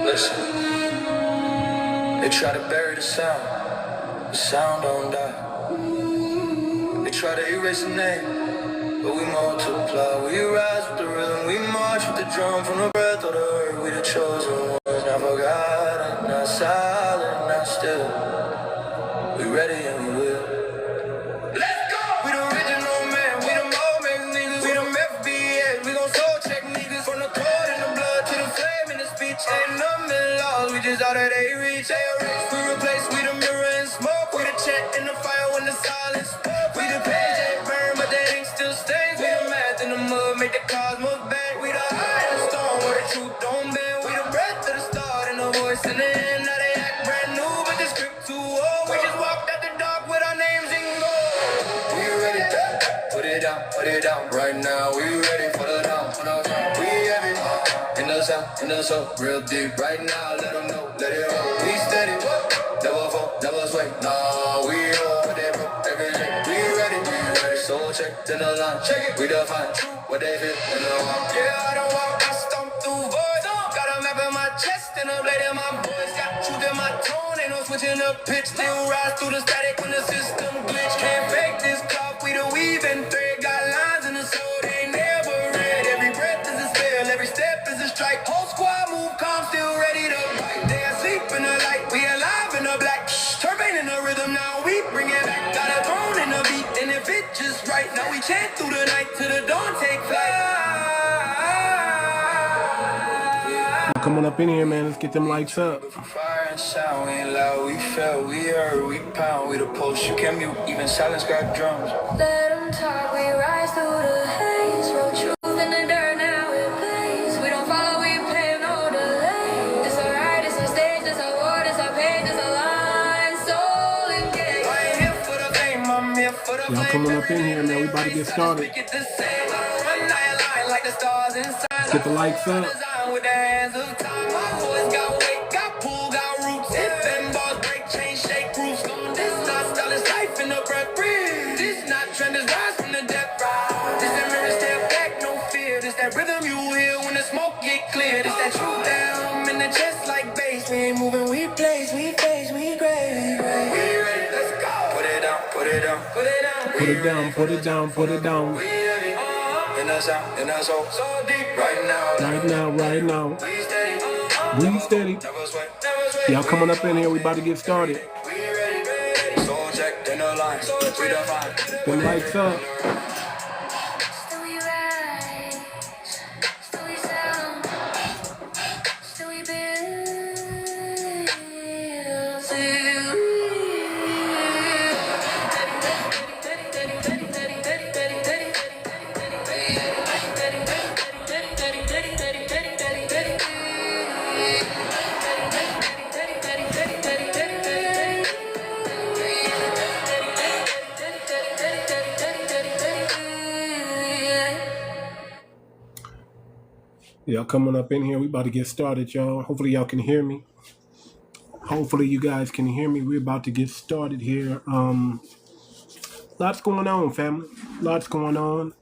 Listen, they try to bury the sound don't die. They try to erase the name, but we multiply. We rise with the rhythm, we march with the drum. From the breath of the earth, we the chosen ones. Not forgotten, not silent, not still. We ready and we will. Let's go! We the original man, we the moment niggas. We the FBI, we gon' soul check niggas. From the code in the blood to the flame in the speech. Ain't nothing lost, we just out of they reach. We replace, we the mirror and smoke. We the chant in the fire when the silence. We the page ain't burn, but that ink still stains. We the math in the mud, make the cosmos bang. We the eye in the storm, where the truth don't bend. We the breath of the start and the voice in the end. Now they act brand new, but the script too old. We just walked out the dark with our names in gold. We ready, put it down right now. We ready for the down. We heavy, in the soul, real deep right now. Let them know, let it roll. We steady, never fall, never sway. Nah, we all with it, bro. Every day, we ready. Soul check, then the line, check it. We define what they feel in the walk. Yeah, I don't walk, I stomp through voids. Got a map in my chest and a blade in my voice. Got truth in my tone, ain't no switching up pitch. Still rise through the static when the system glitch. Can't fake this clock, we the weave and thread. Got lines in the soul, they never read. Every breath is a spell, every step is a strike. Whole squad move calm, still ready to fight. They asleep in the light, we alive in the black. Turbine in the rhythm, now we bring it back. Got a throne in the beat, and if it just right, now we chant through the night till the dawn take flight. Come on up in here, man. Let's get them lights up. Fire and sound, we ain't loud, we felt, we heard, we pound, we the post, you can mute, even silence got drums. Let them talk, we rise through the haze. Wrote truth in the dirt, now it plays. We don't follow, we play, no delay. It's alright, it's a stage, it's a word, it's a page, it's a line. Soul engaged. I ain't here for the fame, I'm here for the Y'all coming up in here, man. We about to get started. Let's get the lights up. With the hands of time, my voice got weight, got pull, got roots. Hip and balls break, chain, shake, roots. This not style, it's life in the breath, breathe. This not trend, is rise from the depth, rise. This that mirror step back, no fear. This that rhythm you hear when the smoke get clear. This that truth down in the chest like bass. We ain't moving, we place, we face, we grave. We ready, let's go. Put it down, put it down, put it down. Put it down, put it down, put it down. We heavy, in the sound, in the soul, so deep right now. Right now, right now. We steady, We steady. never sweat, never sweat. Y'all coming up in here. We about to get started. We ready, soul check, then the line, we define. Them lights up. Still we rise, still we sound, still we build, still we Y'all coming up in here. We about to get started, y'all. Hopefully y'all can hear me. Hopefully you guys can hear me. We're about to get started here. Lots going on, family. Lots going on.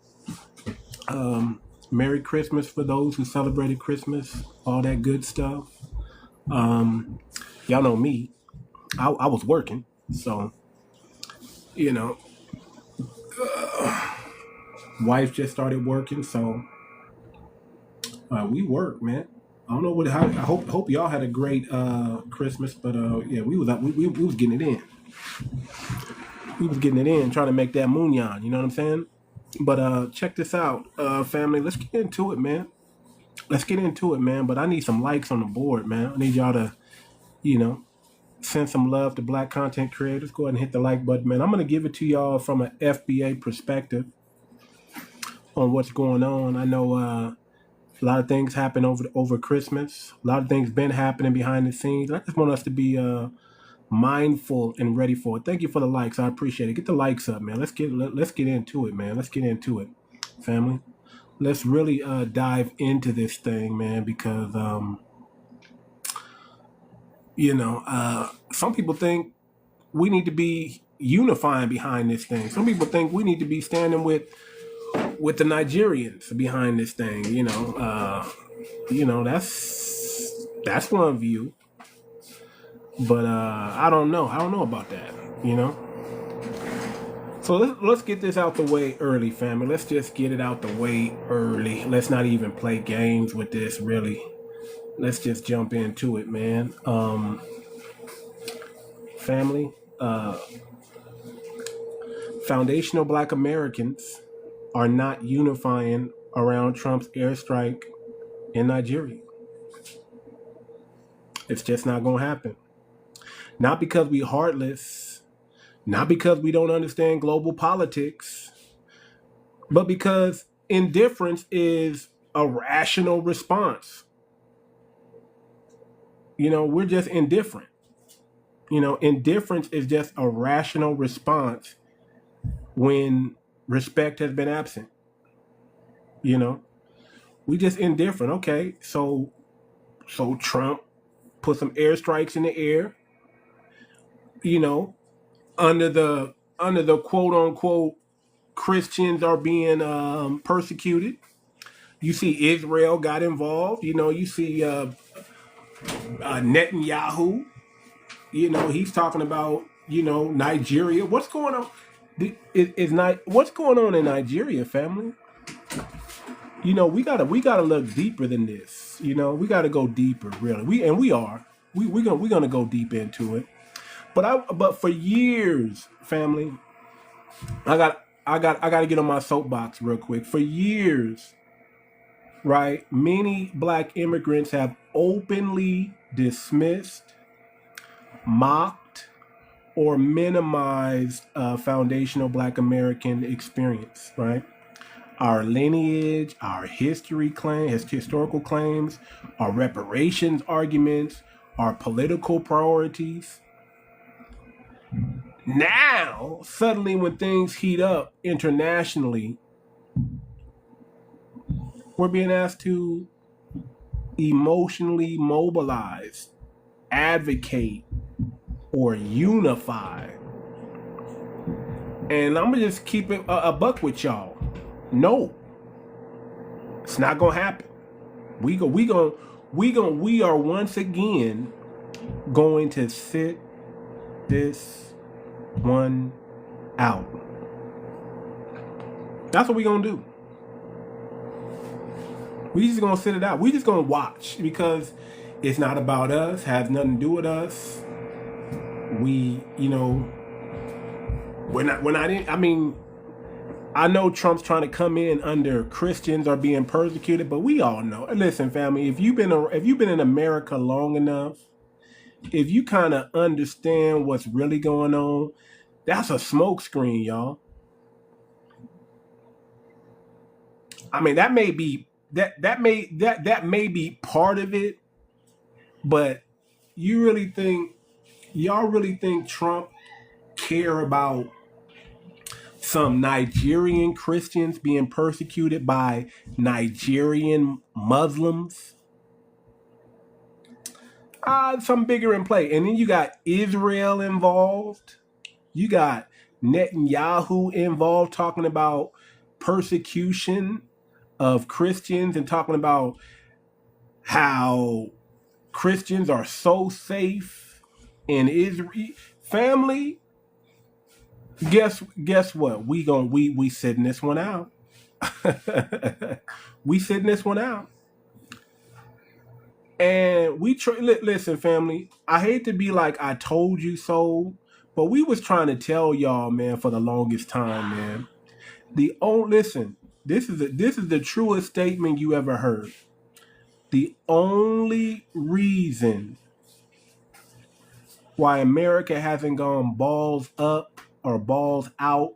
Merry Christmas for those who celebrated Christmas. All that good stuff. Y'all know me. I was working. So, you know. Wife just started working, so we work, man. I don't know what. I hope y'all had a great Christmas, but yeah, we was getting it in. We was getting it in, trying to make that moonyan. You know what I'm saying? But check this out, family. Let's get into it, man. Let's get into it, man. But I need some likes on the board, man. I need y'all to, you know, send some love to Black content creators. Go ahead and hit the like button, man. I'm gonna give it to y'all from an FBA perspective on what's going on. I know a lot of things happen over Christmas. A lot of things been happening behind the scenes. I just want us to be mindful and ready for it. Thank you for the likes. I appreciate it. Get the likes up, man. Let's get into it, man. Let's get into it, family. Let's really dive into this thing, man, because you know, some people think we need to be unifying behind this thing. Some people think we need to be standing with the Nigerians behind this thing. That's one view. But I don't know. I don't know about that. So let's get this out the way early, family. Let's just get it out the way early. Let's not even play games with this, really. Let's just jump into it, man. Family, foundational Black Americans are not unifying around Trump's airstrike in Nigeria. It's just not going to happen. Not because we heartless, not because we don't understand global politics, but because indifference is a rational response. We're just indifferent. Indifference is just a rational response when respect has been absent. We just indifferent. Okay, so Trump put some airstrikes in the air, under the quote unquote Christians are being persecuted. You see Israel got involved. You see Netanyahu. He's talking about Nigeria. What's going on? What's going on in Nigeria, family? We gotta look deeper than this. We gotta go deeper, really. We're gonna go deep into it. But for years, family, I got to get on my soapbox real quick. For years, right, many Black immigrants have openly dismissed, mocked, or minimized foundational Black American experience, right? Our lineage, our historical claims, our reparations arguments, our political priorities. Now, suddenly when things heat up internationally, we're being asked to emotionally mobilize, advocate, or unify. And I'm going to just keep it a buck with y'all. No, it's not going to happen. We are once again going to sit this one out. That's what we're gonna do. We just gonna sit it out. We just gonna watch, because it's not about us, has nothing to do with us. I know Trump's trying to come in under Christians are being persecuted, but we all know. Listen, family, if you've been in America long enough, if you kind of understand what's really going on, that's a smokescreen, y'all. That may be that may be part of it, but y'all really think Trump care about some Nigerian Christians being persecuted by Nigerian Muslims? Something bigger in play. And then you got Israel involved. You got Netanyahu involved, talking about persecution of Christians and talking about how Christians are so safe in Israel. Family, guess what? We sitting this one out. We sitting this one out. And listen, family, I hate to be like I told you so, but we was trying to tell y'all, man, for the longest time, man. Listen, this is the truest statement you ever heard. The only reason why America hasn't gone balls up or balls out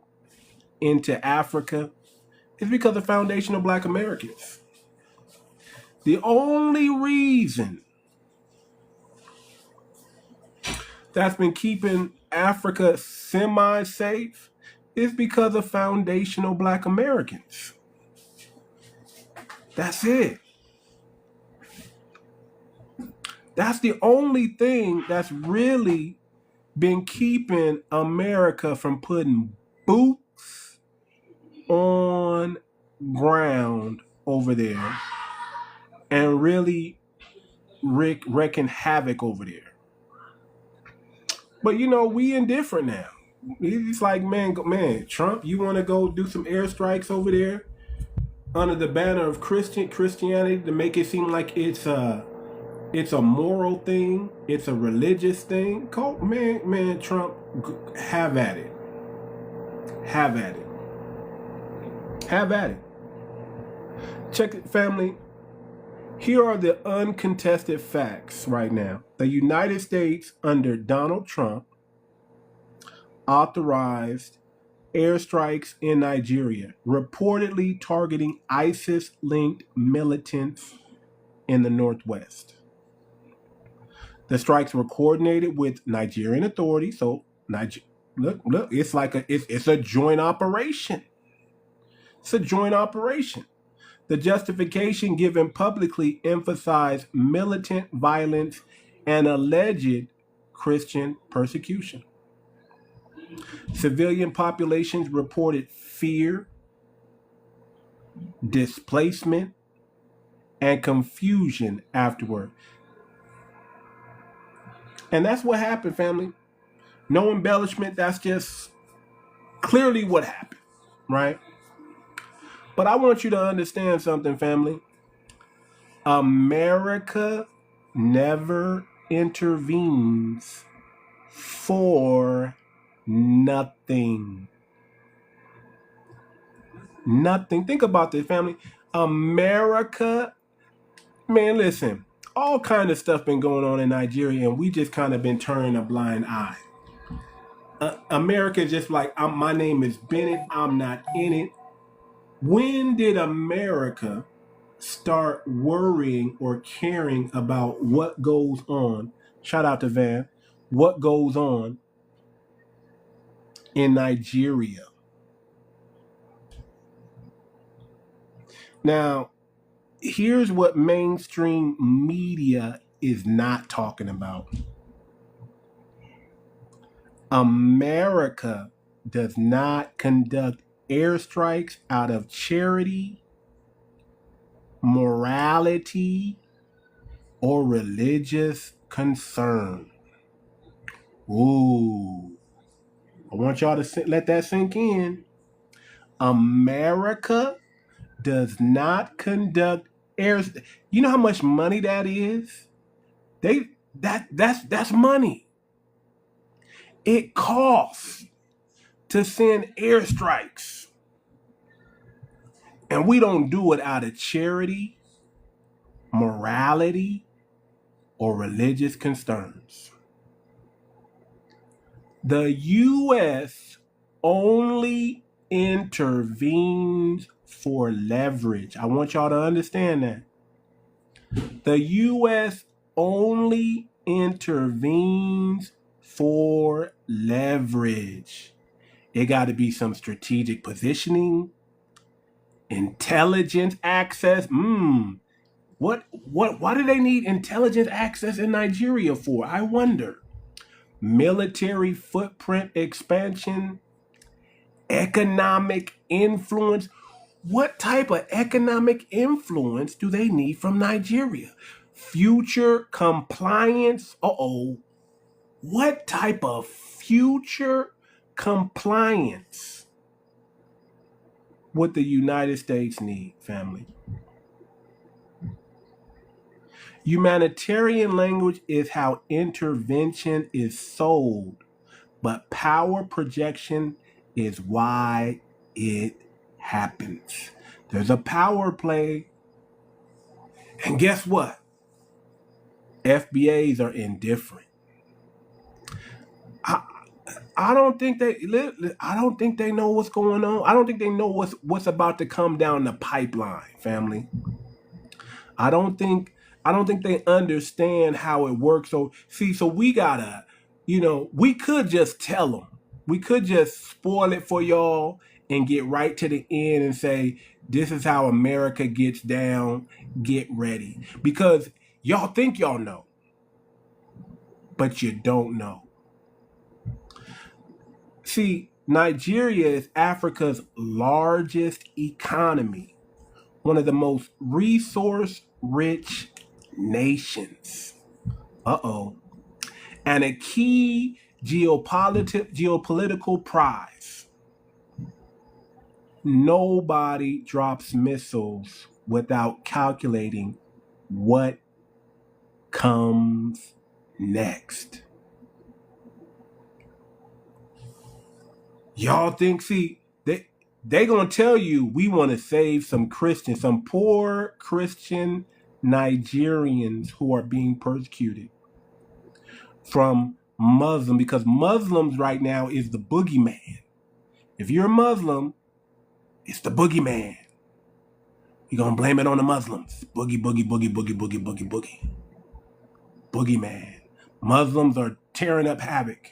into Africa is because of foundational Black Americans. The only reason that's been keeping Africa semi-safe is because of foundational Black Americans. That's it. That's the only thing that's really been keeping America from putting boots on ground over there and really wreaking havoc over there. But we indifferent now. It's like, man, Trump, you want to go do some airstrikes over there under the banner of Christianity to make it seem like it's a moral thing, it's a religious thing. Man, Trump, have at it. Have at it. Have at it. Check it, family. Here are the uncontested facts right now. The United States under Donald Trump authorized airstrikes in Nigeria, reportedly targeting ISIS-linked militants in the Northwest. The strikes were coordinated with Nigerian authorities. So, look, it's like it's a joint operation. It's a joint operation. The justification given publicly emphasized militant violence and alleged Christian persecution. Civilian populations reported fear, displacement, and confusion afterward. And that's what happened, family. No embellishment. That's just clearly what happened, right? But I want you to understand something, family. America never intervenes for nothing. Nothing. Think about this, family. America, man, listen, all kind of stuff been going on in Nigeria, and we just kind of been turning a blind eye. America is just like, my name is Bennett, I'm not in it. When did America start worrying or caring about what goes on? Shout out to Van. What goes on in Nigeria? Now, here's what mainstream media is not talking about. America does not conduct airstrikes out of charity, morality, or religious concern. Ooh. I want y'all to let that sink in. America does not conduct airstrikes. You know how much money that is? That's money. It costs to send airstrikes. And we don't do it out of charity, morality, or religious concerns. The U.S. only intervenes for leverage. I want y'all to understand that. The U.S. only intervenes for leverage. It got to be some strategic positioning, intelligence access. Why do they need intelligence access in Nigeria for? I wonder. Military footprint expansion, economic influence. What type of economic influence do they need from Nigeria? Future compliance. What type of future compliance would the United States need, family? Humanitarian language is how intervention is sold, but power projection is why it happens. There's a power play, and guess what? FBAs are indifferent. I don't think they know what's going on. I don't think they know what's about to come down the pipeline, family. I don't think they understand how it works. So we gotta, we could just tell them. We could just spoil it for y'all and get right to the end and say, this is how America gets down. Get ready. Because y'all think y'all know, but you don't know. See, Nigeria is Africa's largest economy, one of the most resource-rich nations. And a key geopolitical prize. Nobody drops missiles without calculating what comes next. Y'all think, see, they gonna tell you we want to save some Christians, some poor Christian Nigerians who are being persecuted from Muslim, because Muslims right now is the boogeyman. If you're a Muslim, it's the boogeyman. You're gonna blame it on the Muslims. Boogie, boogie, boogie, boogie, boogie, boogie, boogie. Boogeyman. Muslims are tearing up havoc.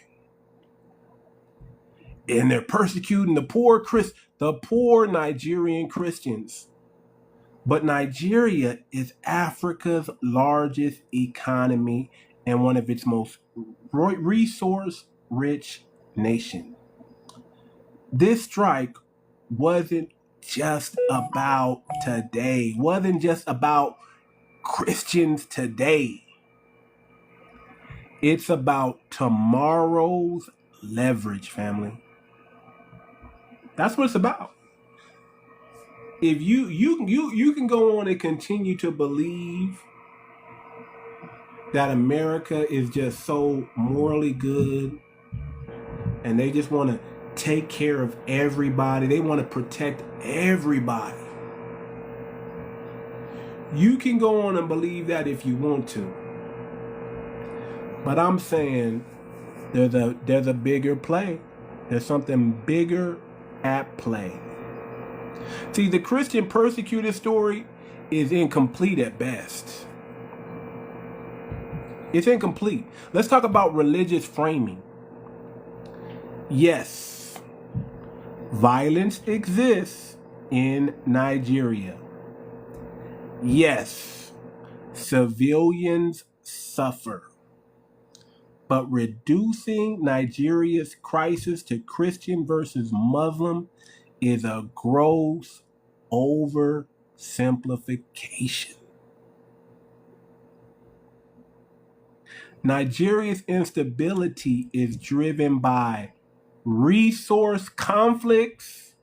And they're persecuting the poor Nigerian Christians. But Nigeria is Africa's largest economy and one of its most resource-rich nations. This strike wasn't just about today, wasn't just about Christians today. It's about tomorrow's leverage, family. That's what it's about. If you can go on and continue to believe that America is just so morally good and they just want to take care of everybody, they want to protect everybody. You can go on and believe that if you want to. But I'm saying there's a bigger play. There's something bigger at play. See, the Christian persecuted story is incomplete at best. It's incomplete. Let's talk about religious framing. Yes, violence exists in Nigeria. Yes, civilians suffer. But reducing Nigeria's crisis to Christian versus Muslim is a gross oversimplification. Nigeria's instability is driven by resource conflicts,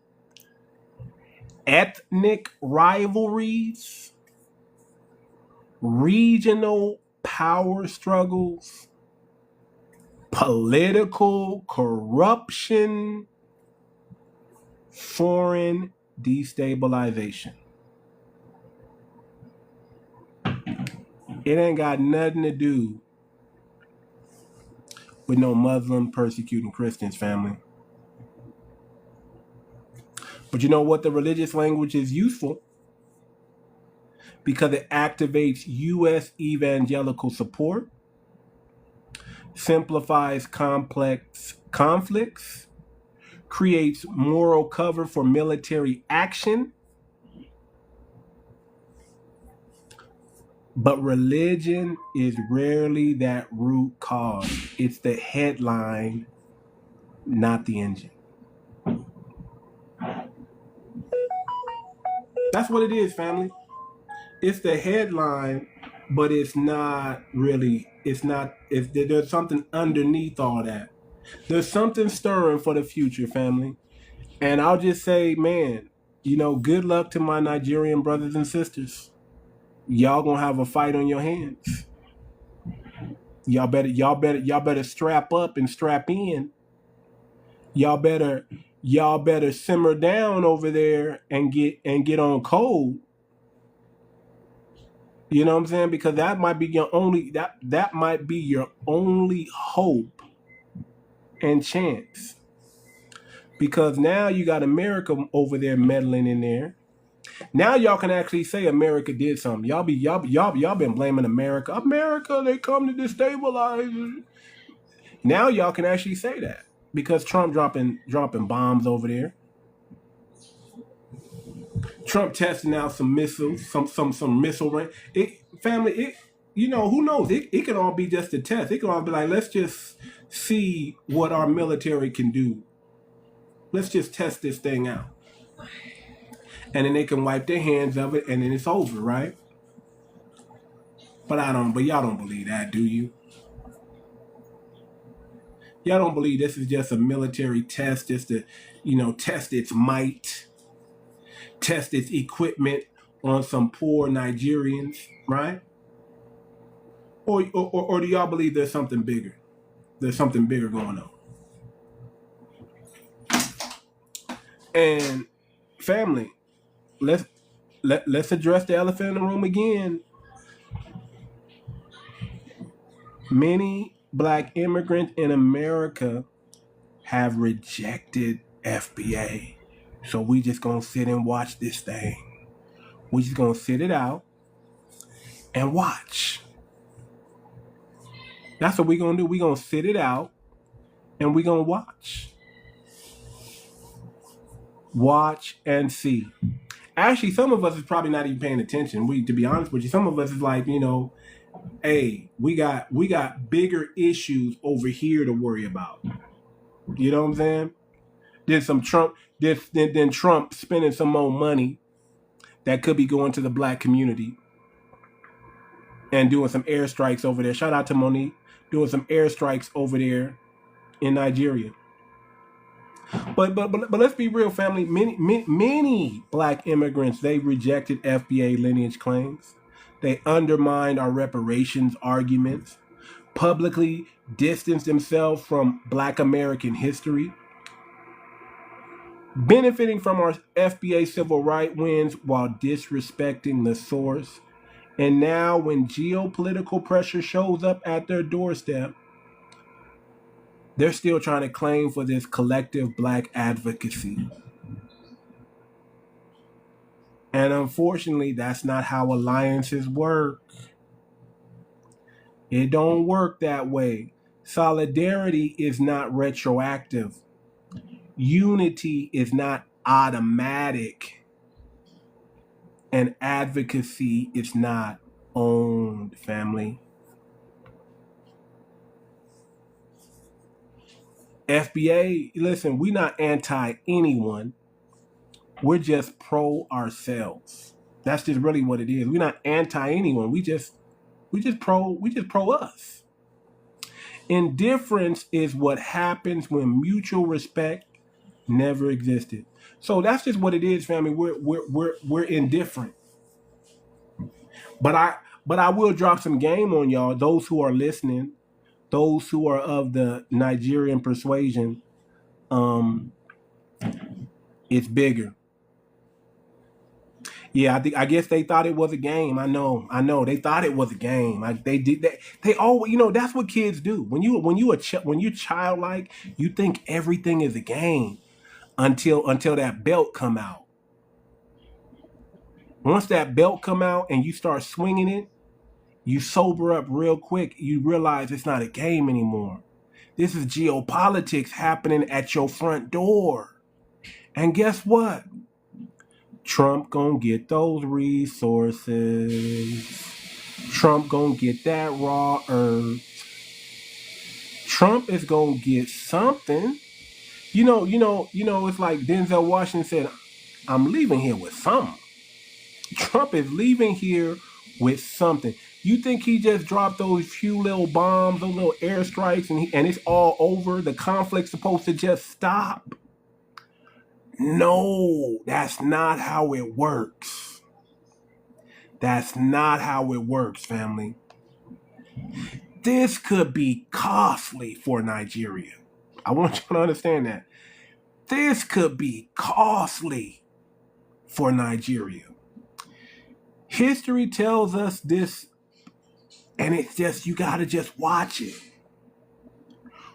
ethnic rivalries, regional power struggles, political corruption, foreign destabilization. It ain't got nothing to do with no Muslim persecuting Christians, family. But you know what? The religious language is useful because it activates U.S. evangelical support, simplifies complex conflicts, creates moral cover for military action. But religion is rarely that root cause. It's the headline, not the engine. That's what it is, family. It's the headline, but it's not really, there's something underneath all that. There's something stirring for the future, family. And I'll just say, man, good luck to my Nigerian brothers and sisters. Y'all gonna have a fight on your hands. Y'all better strap up and strap in. Y'all better simmer down over there and get on code. You know what I'm saying? Because that might be your only hope and chance. Because now you got America over there meddling in there. Now y'all can actually say America did something. Y'all been blaming America. America, they come to destabilize. Now y'all can actually say that because Trump dropping bombs over there. Trump testing out some missiles, some missile range. Family, who knows? It could all be just a test. It could all be like, let's just see what our military can do let's just test this thing out. And then they can wipe their hands of it, and then it's over, right? But y'all don't believe that, do you? Y'all don't believe this is just a military test, just to, test its might, test its equipment on some poor Nigerians, right? Or do y'all believe there's something bigger? There's something bigger going on. And family, let's address the elephant in the room again. Many Black immigrants in America have rejected FBA. So we just gonna sit and watch this thing. We just gonna sit it out and watch. That's what we gonna do. We gonna sit it out and we gonna watch. Watch and see. Actually, some of us is probably not even paying attention. To be honest with you, some of us is like, hey, we got bigger issues over here to worry about. You know what I'm saying? Then Trump spending some more money that could be going to the Black community and doing some airstrikes over there. Shout out to Monique, doing some airstrikes over there in Nigeria. But let's be real, family. Many Black immigrants, they rejected FBA lineage claims. They undermined our reparations arguments, publicly distanced themselves from Black American history, benefiting from our FBA civil rights wins while disrespecting the source. And now when geopolitical pressure shows up at their doorstep, they're still trying to claim for this collective Black advocacy. And unfortunately, that's not how alliances work. It don't work that way. Solidarity is not retroactive. Unity is not automatic. And advocacy is not owned, family. FBA, listen, we're not anti anyone. We're just pro ourselves. That's just really what it is. We're not anti anyone. We just pro us. Indifference is what happens when mutual respect never existed. So that's just what it is, family. We're indifferent. But I will drop some game on y'all. Those who are listening, those who are of the Nigerian persuasion, it's bigger. Yeah, I guess they thought it was a game. I know. They thought it was a game. Like they did that. They always, that's what kids do. When you're childlike, you think everything is a game until that belt come out. Once that belt come out and you start swinging it, you sober up real quick. You realize it's not a game anymore. This is geopolitics happening at your front door. And guess what? Trump gonna get those resources. Trump gonna get that raw earth. Trump is gonna get something. It's like Denzel Washington said, I'm leaving here with something. Trump is leaving here with something. You think he just dropped those few little bombs, those little airstrikes, and it's all over? The conflict's supposed to just stop? No, that's not how it works. That's not how it works, family. This could be costly for Nigeria. I want you to understand that. This could be costly for Nigeria. History tells us this, and it's just, you got to just watch it.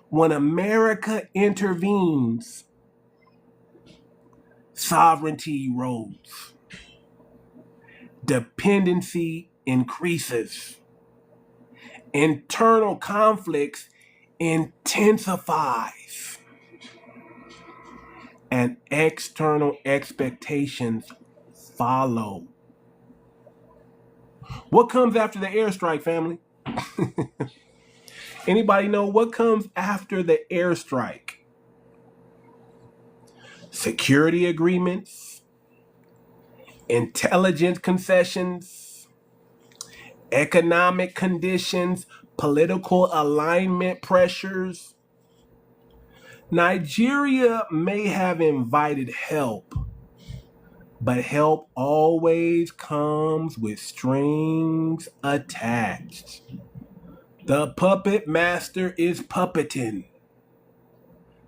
When America intervenes, sovereignty erodes. Dependency increases. Internal conflicts intensifies. And external expectations follow. What comes after the airstrike, family? Anybody know what comes after the airstrike? security agreements, intelligence concessions, economic conditions, political alignment pressures. Nigeria may have invited help, but help always comes with strings attached. The puppet master is puppeting.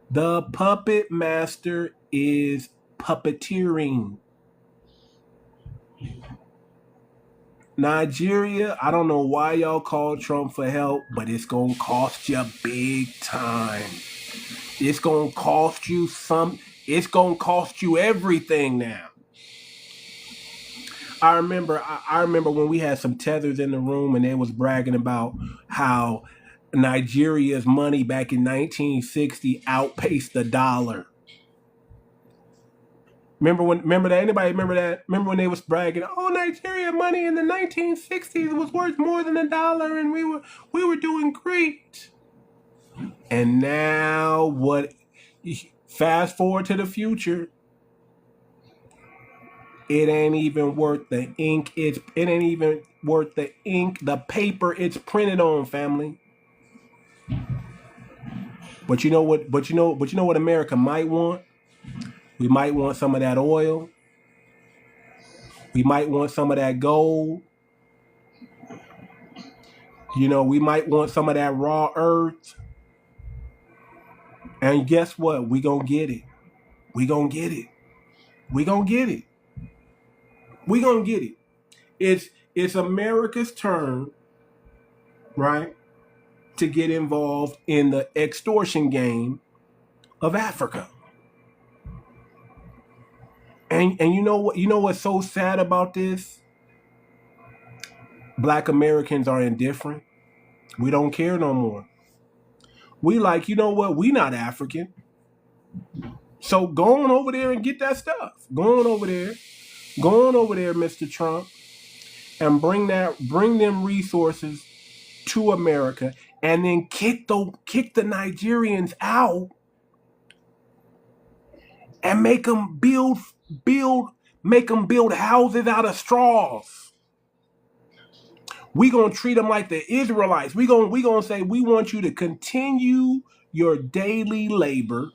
The puppet master is puppeteering. Nigeria, I don't know why y'all called Trump for help, but it's going to cost you big time. It's going to cost you it's going to cost you everything now. I remember when we had some tethers in the room and they was bragging about how Nigeria's money back in 1960 outpaced the dollar. Remember that? Anybody remember that? Remember when they was bragging, oh, Nigeria money in the 1960s was worth more than $1 and we were doing great. And now what? Fast forward to the future. It ain't even worth the ink. It ain't even worth the ink, the paper it's printed on, family. But you know what America might want? We might want some of that oil. We might want some of that gold. We might want some of that raw earth. And guess what? We gonna get it. We gonna get it. We gonna get it. We gonna get it. It's America's turn, right, to get involved in the extortion game of Africa. And you know what's so sad about this? Black Americans are indifferent. We don't care no more. We like, you know what? We not African. So go on over there and get that stuff. Go on over there, Mr. Trump, and bring them resources to America, and then kick the Nigerians out and make them build houses out of straws. We gonna treat them like the Israelites. We gonna say we want you to continue your daily labor,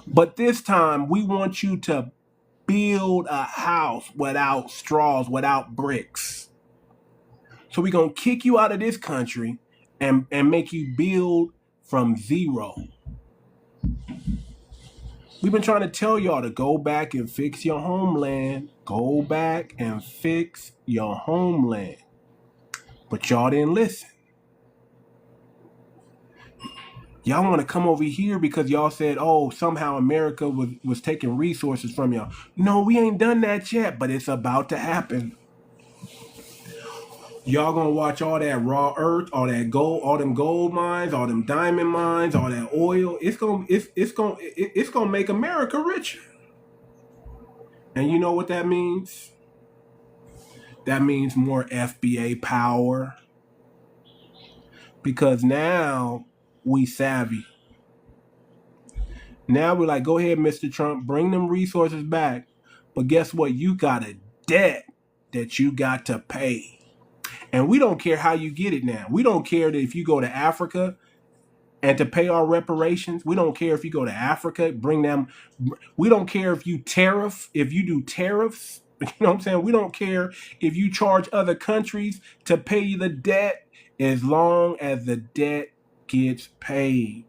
but this time we want you to build a house without straws, without bricks. So we gonna kick you out of this country and make you build from zero. We've been trying to tell y'all to go back and fix your homeland. Go back and fix your homeland. But y'all didn't listen. Y'all want to come over here because y'all said, oh, somehow America was taking resources from y'all. No, we ain't done that yet, but it's about to happen. Y'all gonna watch all that raw earth, all that gold, all them gold mines, all them diamond mines, all that oil. It's gonna make America richer. And you know what that means? That means more FBA power. Because now we savvy. Now we're like, go ahead, Mr. Trump, bring them resources back. But guess what? You got a debt that you got to pay. And we don't care how you get it now. We don't care that if you go to Africa and to pay our reparations. We don't care if you go to Africa, bring them. We don't care if you do tariffs. You know what I'm saying? We don't care if you charge other countries to pay you the debt, as long as the debt gets paid.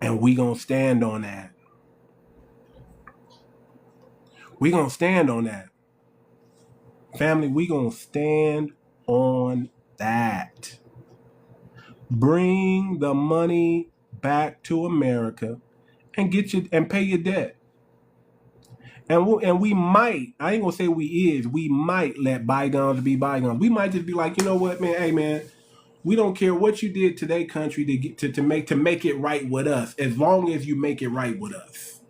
And we gonna stand on that. We gonna stand on that. Family, we gonna stand on that. Bring the money back to America and pay your debt. And we might, I ain't gonna say we might let bygones be bygones. We might just be like, you know what, man, hey man, we don't care what you did to their country to make it right with us, as long as you make it right with us.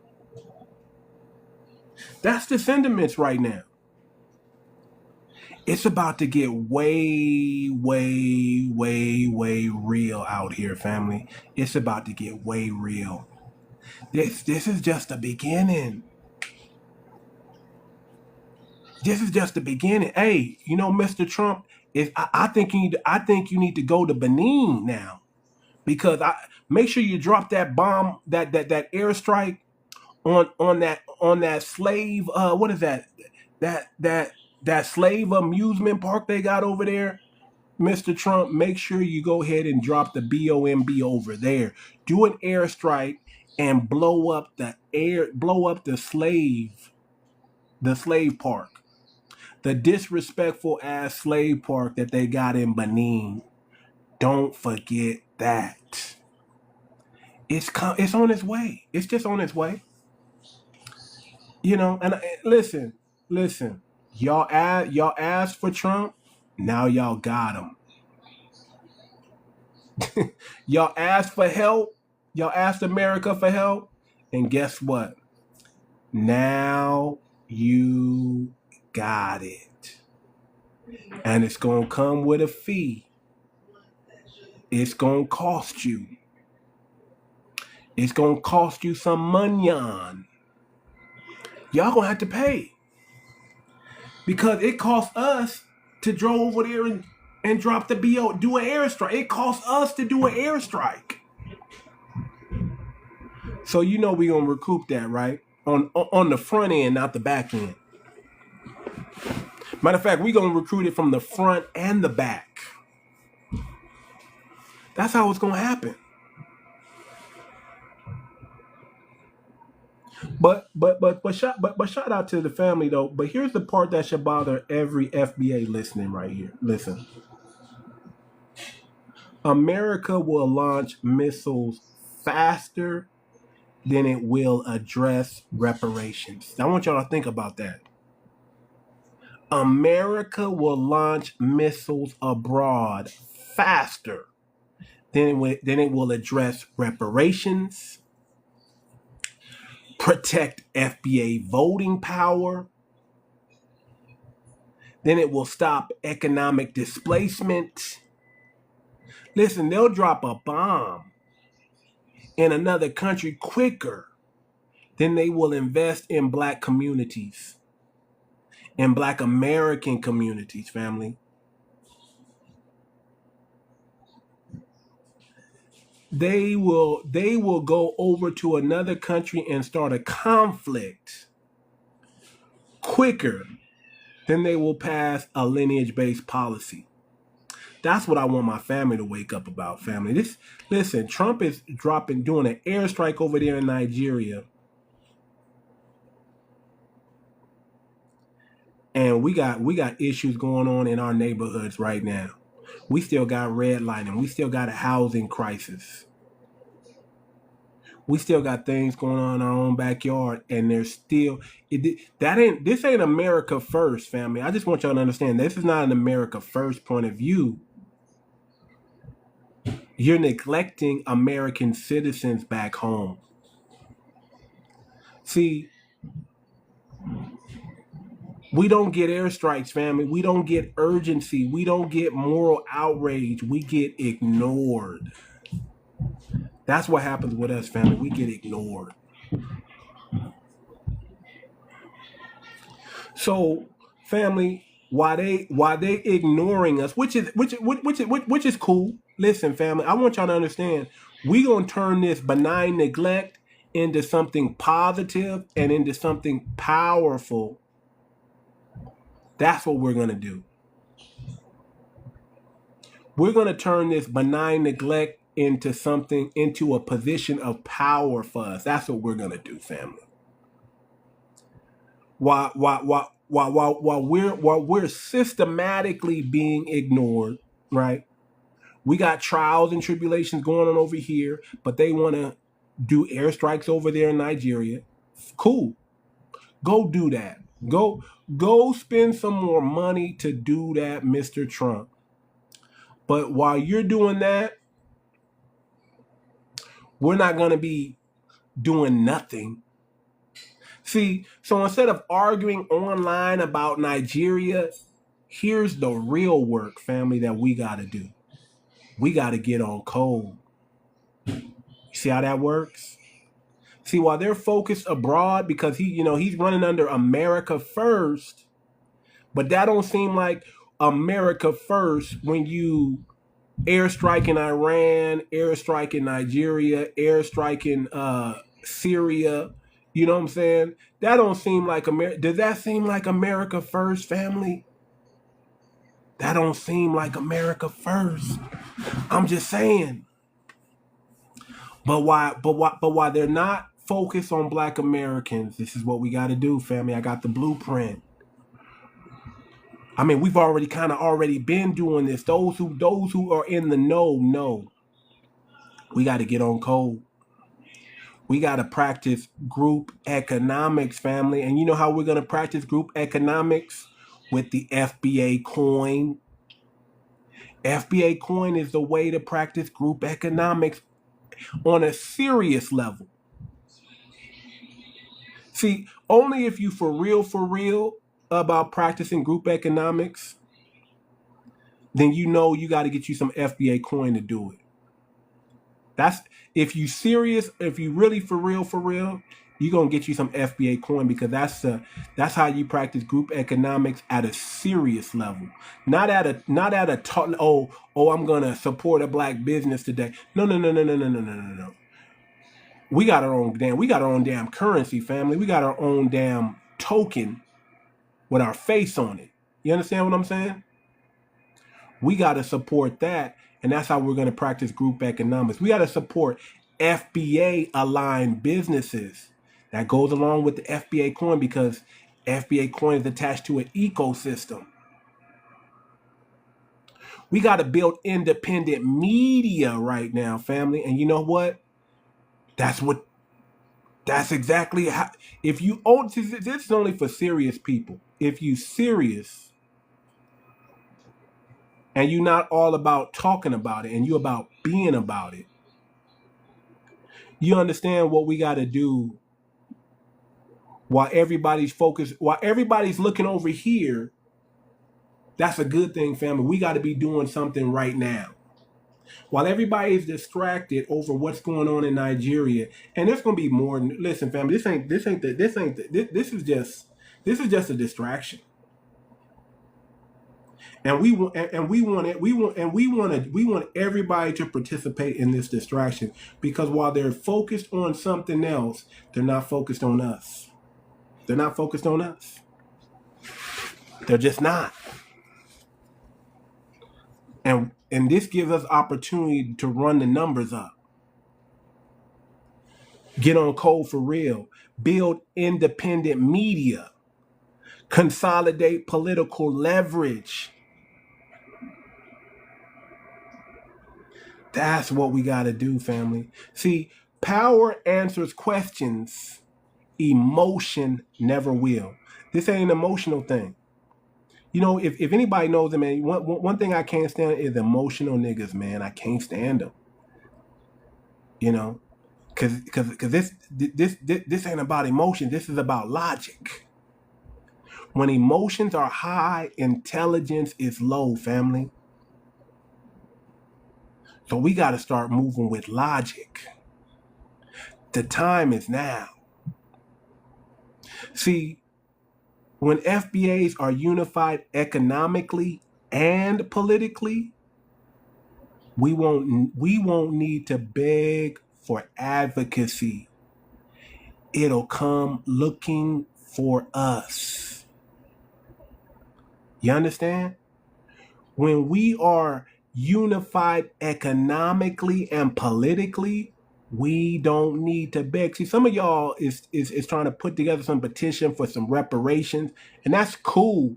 That's the sentiments right now. It's about to get way, way, way, way real out here, family. It's about to get way real. This is just the beginning. This is just the beginning. Hey, you know, Mr. Trump, I think you need to go to Benin now, because make sure you drop that bomb, that airstrike on that slave, what is that? That slave amusement park they got over there. Mr. Trump, make sure you go ahead and drop the BOMB over there. Do an airstrike and blow up the slave park. The disrespectful ass slave park that they got in Benin. Don't forget that. It's on its way. It's just on its way. You know, and listen. Y'all asked for Trump. Now y'all got him. Y'all asked for help. Y'all asked America for help. And guess what? Now you got it. And it's going to come with a fee. It's going to cost you. It's going to cost you some money. Y'all going to have to pay. Because it costs us to drove over there and drop the BO, do an airstrike. It costs us to do an airstrike. So you know we're going to recoup that, right? On the front end, not the back end. Matter of fact, we're going to recruit it from the front and the back. That's how it's going to happen. But shout out to the family though. But here's the part that should bother every FBA listening right here. Listen. America will launch missiles faster than it will address reparations. I want y'all to think about that. America will launch missiles abroad faster than it will address reparations, protect FBA voting power, then it will stop economic displacement. Listen, they'll drop a bomb in another country quicker than they will invest in Black communities, in Black American communities, family. They will go over to another country and start a conflict quicker than they will pass a lineage-based policy. That's what I want my family to wake up about, family. Listen, Trump is doing an airstrike over there in Nigeria. And we got issues going on in our neighborhoods right now. We still got redlining. We still got a housing crisis. We still got things going on in our own backyard, and there's still this ain't America first, family. I just want y'all to understand this is not an America first point of view. You're neglecting American citizens back home. See, we don't get airstrikes, family. We don't get urgency. We don't get moral outrage. We get ignored. That's what happens with us, family. We get ignored. So, family, why they ignoring us, which is cool. Listen, family, I want y'all to understand. We're gonna turn this benign neglect into something positive and into something powerful. That's what we're gonna do. We're gonna turn this benign neglect into a position of power for us. That's what we're gonna do, family. While we're systematically being ignored, right? We got trials and tribulations going on over here, but they want to do airstrikes over there in Nigeria. Cool. Go do that. Go spend some more money to do that, Mr. Trump. But while you're doing that, we're not going to be doing nothing. See, so instead of arguing online about Nigeria, here's the real work, family, that we got to do. We got to get on code. You see how that works? See, while they're focused abroad because he's running under America first, but that don't seem like America first when you airstrike in Iran, airstrike in Nigeria, airstrike in Syria. You know what I'm saying? That don't seem like America. Does that seem like America first, family? That don't seem like America first. I'm just saying. But why they're not focused on Black Americans? This is what we got to do, family. I got the blueprint. I mean, we've already been doing this. Those who are in the know. We got to get on code. We got to practice group economics, family. And you know how we're going to practice group economics? With the FBA coin. FBA coin is the way to practice group economics on a serious level. See, only if you for real about practicing group economics, then you got to get you some FBA coin to do it. That's if you serious, if you really for real, you're gonna get you some FBA coin because that's how you practice group economics at a serious level. Not at a I'm gonna support a Black business today. No. We got our own damn currency, family. We got our own damn token with our face on it. You understand what I'm saying? We got to support that, and that's how we're going to practice group economics. We got to support FBA aligned businesses. That goes along with the FBA coin because FBA coin is attached to an ecosystem. We got to build independent media right now, family. And you know what? That's exactly how, if you own, this is only for serious people. If you serious and you're not all about talking about it and you're about being about it, you understand what we got to do while everybody's focused, while everybody's looking over here. That's a good thing, family. We got to be doing something right now. While everybody's distracted over what's going on in Nigeria, and there's gonna be more. Listen, family, this is just a distraction, and we want everybody to participate in this distraction because while they're focused on something else, they're not focused on us. They're not focused on us. They're just not. And this gives us opportunity to run the numbers up. Get on code for real. Build independent media. Consolidate political leverage. That's what we got to do, family. See, power answers questions. Emotion never will. This ain't an emotional thing. You know, if anybody knows it, man, one thing I can't stand is emotional niggas, man. I can't stand them. You know, because this ain't about emotion. This is about logic. When emotions are high, intelligence is low, family. So we got to start moving with logic. The time is now. See, when FBAs are unified economically and politically, we won't need to beg for advocacy. It'll come looking for us. You understand? When we are unified economically and politically, we don't need to beg. See, some of y'all is trying to put together some petition for some reparations, and that's cool.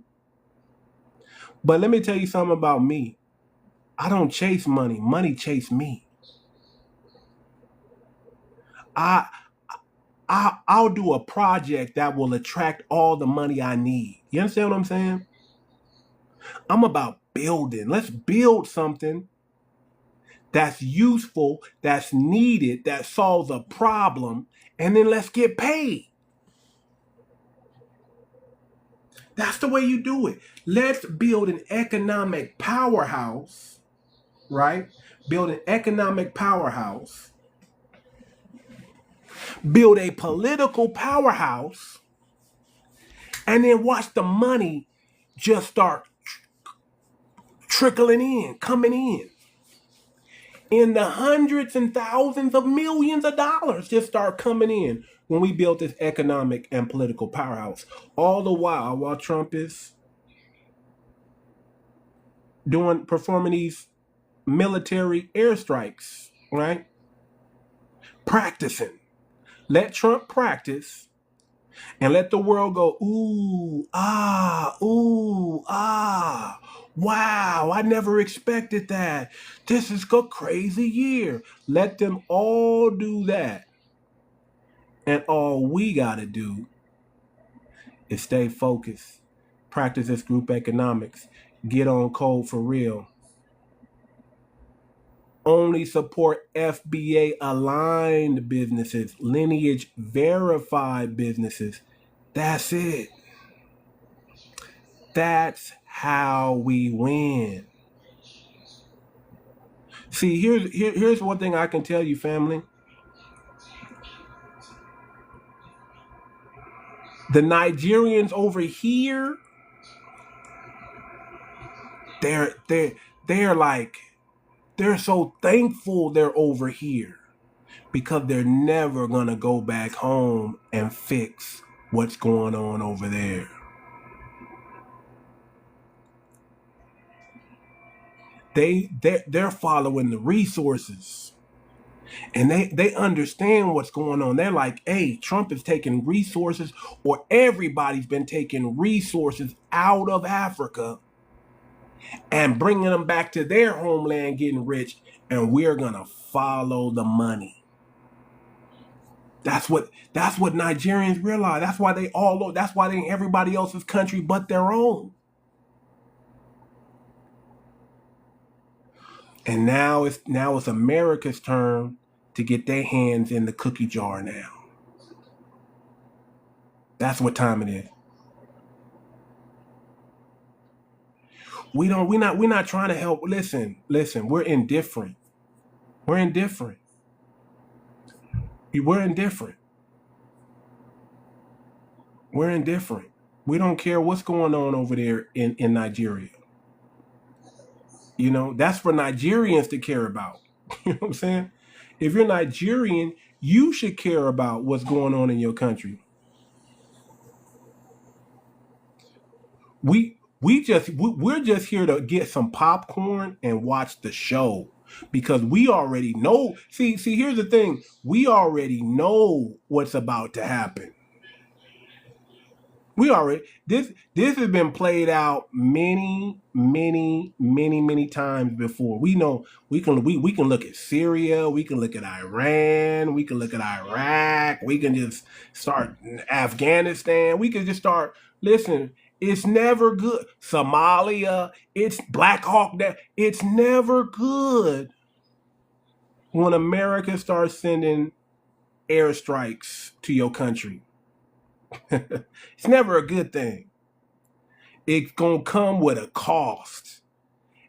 But let me tell you something about me. I don't chase money. Money chase me. I'll do a project that will attract all the money I need. You understand what I'm saying? I'm about building. Let's build something that's useful, that's needed, that solves a problem, and then let's get paid. That's the way you do it. Let's build an economic powerhouse, right? Build an economic powerhouse build a political powerhouse, and then watch the money just start trickling in, coming in the hundreds and thousands of millions of dollars just start coming in when we built this economic and political powerhouse. All the while Trump is performing these military airstrikes, right? Practicing. Let Trump practice and let the world go, ooh, ah, wow, I never expected that. This is a crazy year. Let them all do that. And all we got to do is stay focused, practice this group economics, get on code for real. Only support FBA aligned businesses, lineage verified businesses. That's it. That's how we win. See, here's one thing I can tell you, family. The Nigerians over here, they're so thankful they're over here because they're never gonna go back home and fix what's going on over there. They're following the resources, and they understand what's going on. They're like, hey, Trump is taking resources, or everybody's been taking resources out of Africa and bringing them back to their homeland, getting rich, and we're gonna follow the money. That's what Nigerians realize. That's why they in everybody else's country but their own. And now it's America's turn to get their hands in the cookie jar now. That's what time it is. We're not trying to help. Listen, we're indifferent. We're indifferent. We're indifferent. We're indifferent. We don't care what's going on over there in Nigeria. You know, that's for Nigerians to care about. You know what I'm saying? If you're Nigerian, you should care about what's going on in your country. We're just here to get some popcorn and watch the show because we already know. See, here's the thing. We already know what's about to happen. This has been played out many times before. We know we can look at Syria, we can look at Iran, we can look at Iraq, we can just start Afghanistan, we can just start. Listen, it's never good. Somalia, it's Black Hawk Down. It's never good when America starts sending airstrikes to your country. It's never a good thing. It's gonna come with a cost,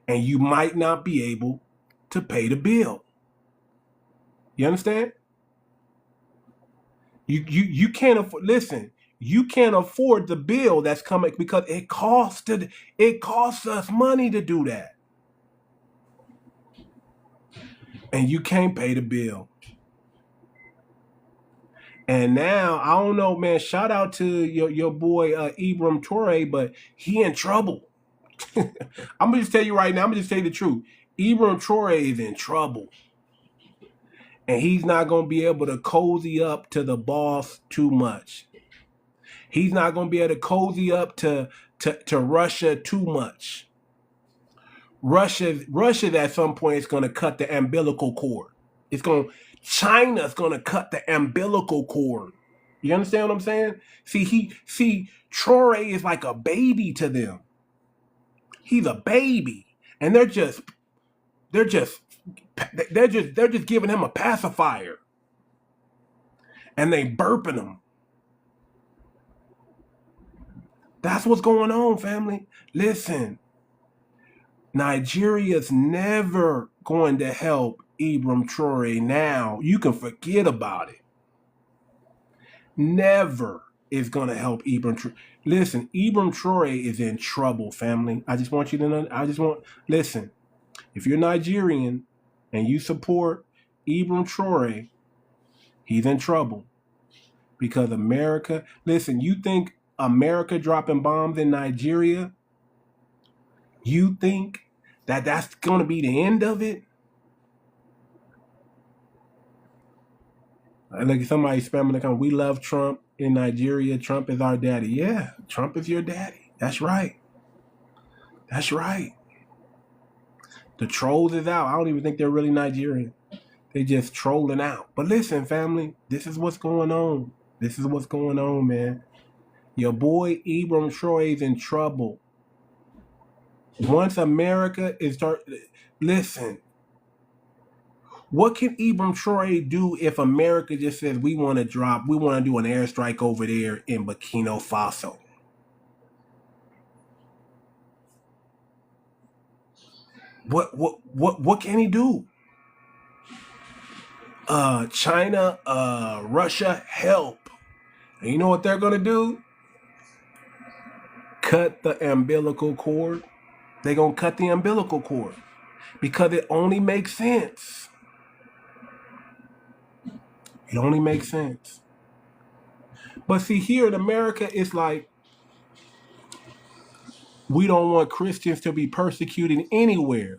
and you might not be able to pay the bill. You understand? You can't afford. Listen, you can't afford the bill that's coming because it costs us money to do that, and you can't pay the bill. And now, I don't know, man, shout out to your boy 𝗔𝗶𝗴𝗵𝘁𝘀, but he in trouble. I'm going to just tell you right now, I'm going to just tell you the truth. 𝗔𝗶𝗴𝗵𝘁𝘀 is in trouble. And he's not going to be able to cozy up to the boss too much. He's not going to be able to cozy up to Russia too much. Russia at some point is going to cut the umbilical cord. China's gonna cut the umbilical cord. You understand what I'm saying? See, Troy is like a baby to them. He's a baby, and they're just giving him a pacifier, and they burping him. That's what's going on, family. Listen, Nigeria's never going to help 𝗔𝗶𝗴𝗵𝘁𝘀 now. You can forget about it. never is going to help 𝗔𝗶𝗴𝗵𝘁𝘀𝘀𝗶cie. Listen, 𝗔𝗶𝗴𝘵 is in trouble, family. I just want you to know. Listen, if you're Nigerian and you support 𝗔𝗶𝗴𝘵, he's in trouble. Because America, listen, you think America dropping bombs in Nigeria, you think that that's going to be the end of it? Look at somebody spamming the comment. We love Trump in Nigeria. Trump is our daddy. Yeah, Trump is your daddy. That's right. That's right. The trolls is out. I don't even think they're really Nigerian. They just trolling out. But listen, family, this is what's going on. This is what's going on, man. Your boy 𝗔𝗶𝗴𝘵 is in trouble. Once America is listen, what can 𝗔𝗶𝗴𝘵 do if America just says we want to do an airstrike over there in Burkina Faso? What can he do? China, Russia, help. And you know what they're gonna do? Cut the umbilical cord. They're gonna cut the umbilical cord because it only makes sense. It only makes sense. But see, here in America, it's like we don't want Christians to be persecuted anywhere.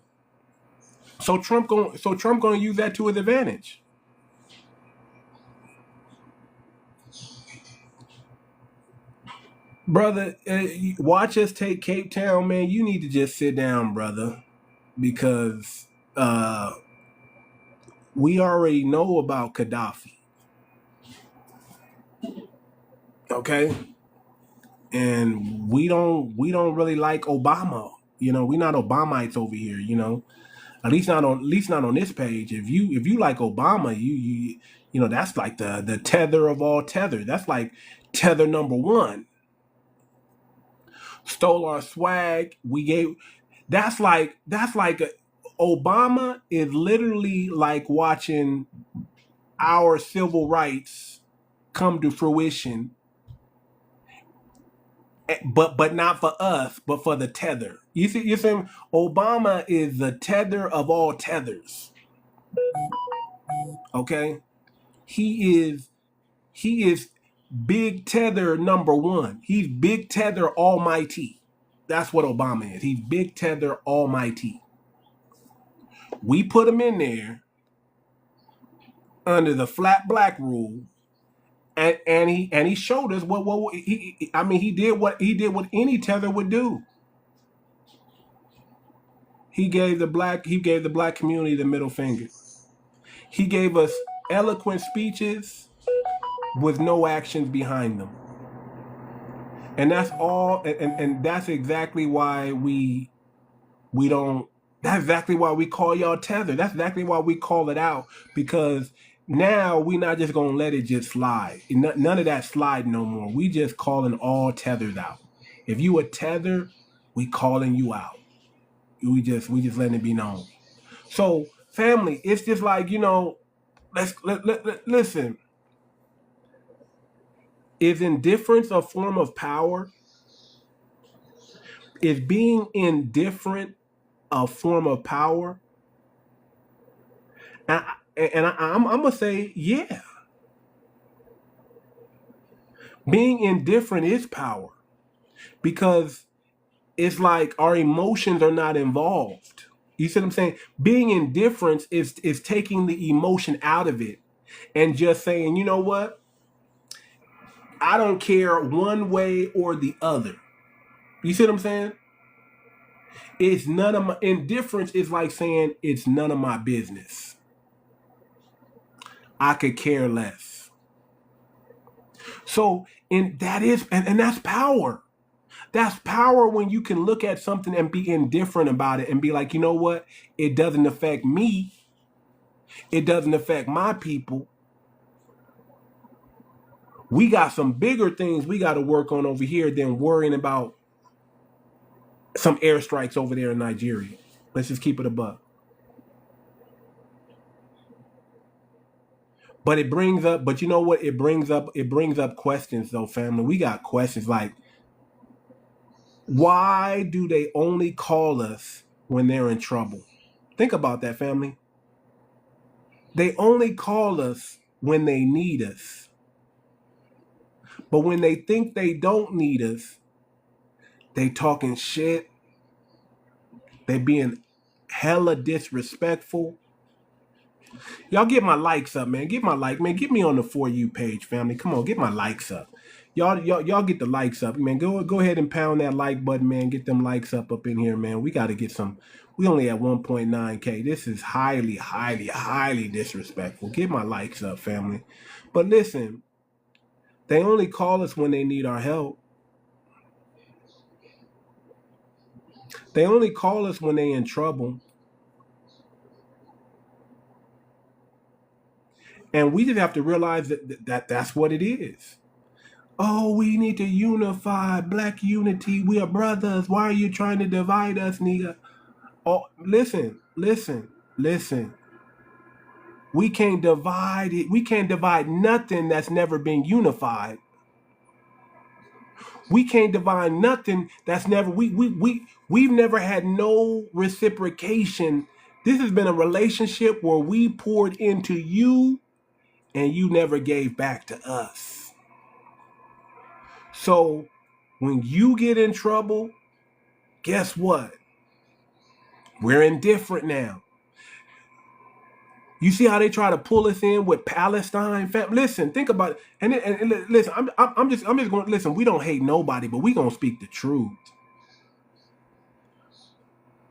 So Trump gonna use that to his advantage. Brother, watch us take Cape Town, man. You need to just sit down, brother, because we already know about Gaddafi. Okay? And we don't really like Obama. You know, we're not Obamites over here, you know. At least not on this page. If you like Obama, you know, that's like the tether of all tether. That's like tether number one. Stole our swag. That's like Obama is literally like watching our civil rights come to fruition, but not for us, but for the tether. You see, Obama is the tether of all tethers. Okay, he is big tether number one. He's big tether almighty. That's what Obama is. He's big tether almighty. We put him in there under the flat black rule, and he showed us what he did what any tether would do. He gave the black community the middle finger. He gave us eloquent speeches with no actions behind them. And that's all, and that's exactly why we don't, that's exactly why we call y'all tether. That's exactly why we call it out, because now we're not just going to let it just slide. None of that slide no more. We just calling all tethers out. If you a tether, we calling you out. We just letting it be known. So family, it's just like, you know, listen. Is indifference a form of power? Is being indifferent a form of power? And I'm gonna say, yeah. Being indifferent is power, because it's like our emotions are not involved. You see what I'm saying? Being indifferent is taking the emotion out of it and just saying, you know what? I don't care one way or the other. You see what I'm saying? It's none of my indifference is like saying it's none of my business. I could care less. So, and that's power. That's power when you can look at something and be indifferent about it and be like, you know what? It doesn't affect me. It doesn't affect my people. We got some bigger things we got to work on over here than worrying about some airstrikes over there in Nigeria. Let's just keep it a buck. But it brings up, but you know what? It brings up questions though, family. We got questions like, why do they only call us when they're in trouble? Think about that, family. They only call us when they need us. But when they think they don't need us, they talking shit. They being hella disrespectful. Y'all get my likes up, man. Get my like, man. Get me on the For You page, family. Come on, get my likes up. Y'all get the likes up, man. Go ahead and pound that like button, man. Get them likes up in here, man. We got to get some. We only at 1.9K. This is highly, highly, highly disrespectful. Get my likes up, family. But listen, they only call us when they need our help. They only call us when they're in trouble. And we just have to realize that's what it is. Oh, we need to unify, black unity. We are brothers. Why are you trying to divide us, nigga? Oh, listen. We can't divide it. We can't divide nothing that's never been unified. We can't divide nothing that's never, we've never had no reciprocation. This has been a relationship where we poured into you and you never gave back to us. So when you get in trouble, guess what? We're indifferent now. You see how they try to pull us in with Palestine? Listen, think about it. And listen, I'm just going to listen. We don't hate nobody, but we gonna speak the truth.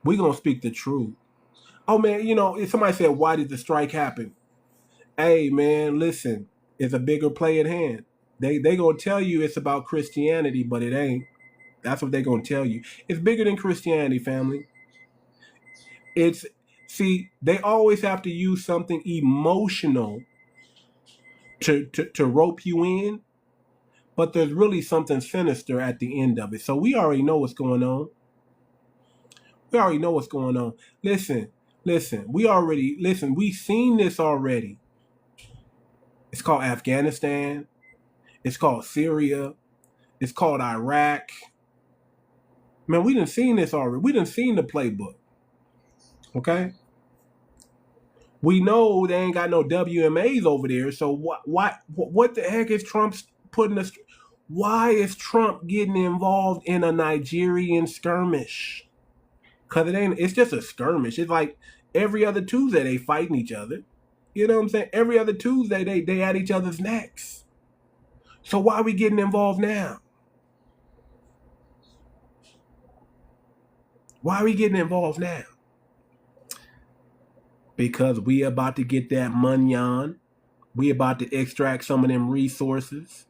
We gonna speak the truth. Oh man, you know, if somebody said, "Why did the strike happen?" Hey man, listen, it's a bigger play at hand. They gonna tell you it's about Christianity, but it ain't. That's what they gonna tell you. It's bigger than Christianity, family. They always have to use something emotional to rope you in, but there's really something sinister at the end of it. So we already know what's going on. Listen, we've seen this already. It's called Afghanistan. It's called Syria. It's called Iraq. Man, we done seen this already. We done seen the playbook. Okay? We know they ain't got no WMAs over there. So what the heck is Trump putting us? Why is Trump getting involved in a Nigerian skirmish? Because it's just a skirmish. It's like every other Tuesday they fighting each other. You know what I'm saying? Every other Tuesday they at each other's necks. So why are we getting involved now? Why are we getting involved now? Because we about to get that money on. We about to extract some of them resources.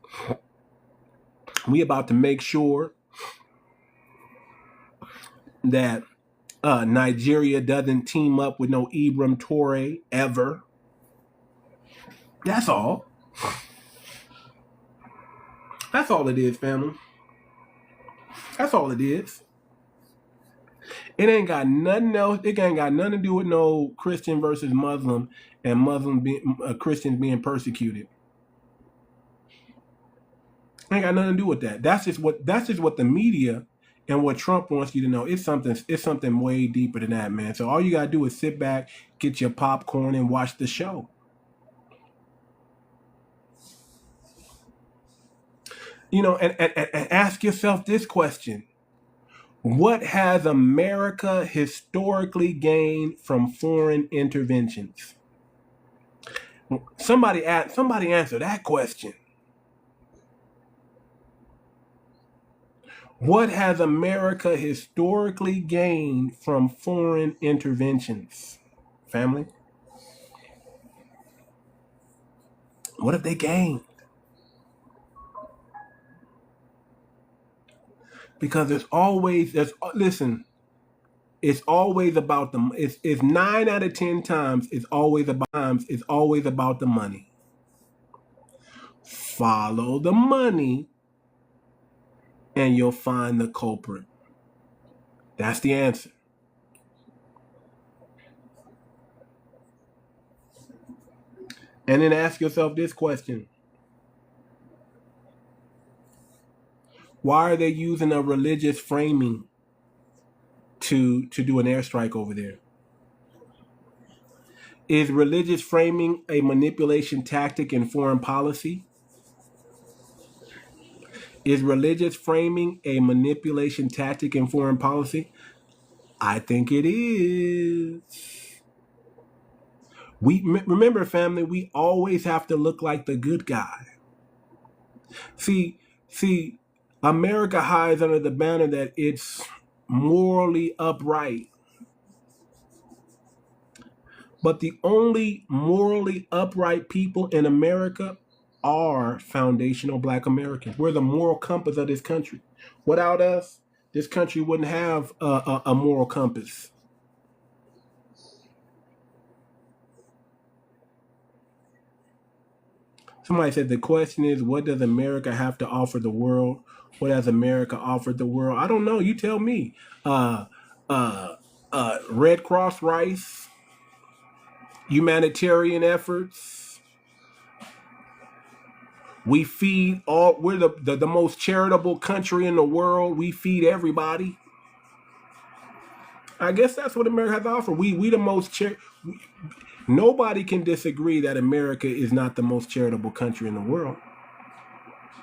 We about to make sure that Nigeria doesn't team up with no 𝗔𝗶𝗴𝗵𝘁𝘀 ever. That's all. That's all it is, family. That's all it is. It ain't got nothing else. It ain't got nothing to do with no Christian versus Muslim and Christians being persecuted. Ain't got nothing to do with that. That's just what the media and what Trump wants you to know. It's something way deeper than that, man. So all you gotta do is sit back, get your popcorn, and watch the show. You know, and ask yourself this question. What has America historically gained from foreign interventions? Somebody answer that question. What has America historically gained from foreign interventions? Family? What have they gained? Because it's always about them. It's 9 out of 10 times it's always about the money. Follow the money and you'll find the culprit. That's the answer. And then ask yourself this question. Why are they using a religious framing to do an airstrike over there? Is religious framing a manipulation tactic in foreign policy? Is religious framing a manipulation tactic in foreign policy? I think it is. Remember, family, we always have to look like the good guy. See, America hides under the banner that it's morally upright. But the only morally upright people in America are foundational Black Americans. We're the moral compass of this country. Without us, this country wouldn't have a moral compass. Somebody said the question is, what does America have to offer the world? What has America offered the world? I don't know. You tell me. Red Cross rice, humanitarian efforts. We feed all. We're the most charitable country in the world. We feed everybody. I guess that's what America has to offer. We the most nobody can disagree that America is not the most charitable country in the world,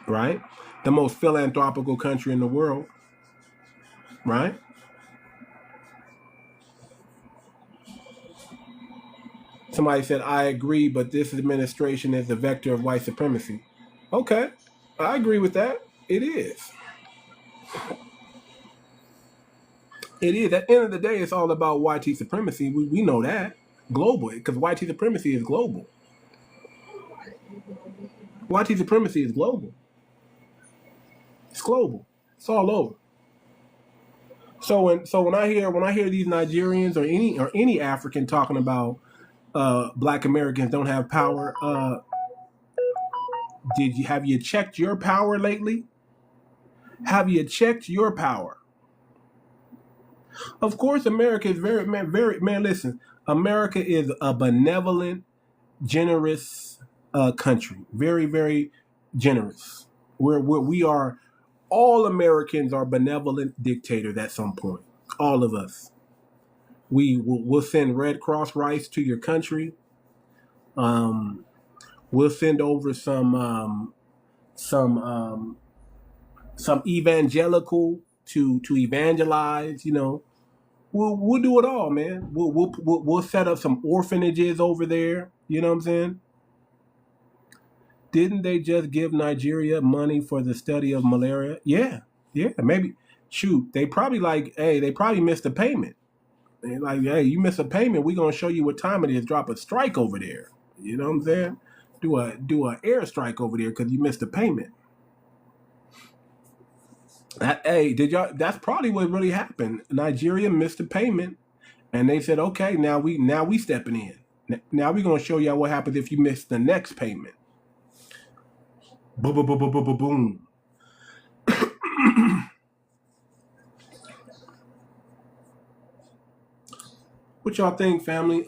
right? The most philanthropical country in the world, right? Somebody said, I agree, but this administration is the vector of white supremacy. Okay, I agree with that. It is. It is. At the end of the day, it's all about white supremacy. We know that. Global, because white supremacy is global. White supremacy is global. It's global. It's all over. So when I hear these Nigerians or any African talking about Black Americans don't have power, have you checked your power lately? Have you checked your power? Of course, America is very listen. America is a benevolent, generous country. Very, very generous. We are, all Americans are benevolent dictators at some point. All of us. We'll send Red Cross rice to your country. We'll send over some evangelical to evangelize. You know, we'll do it all, man. We'll set up some orphanages over there. You know what I'm saying? Didn't they just give Nigeria money for the study of malaria? Yeah, maybe. Shoot, they probably they probably missed a payment. They're like, hey, you miss a payment, we're gonna show you what time it is. Drop a strike over there. You know what I'm saying? Do a air strike over there because you missed a payment. That's probably what really happened. Nigeria missed a payment, and they said, okay, now we stepping in. Now we're gonna show y'all what happens if you miss the next payment. Boom. What y'all think, family?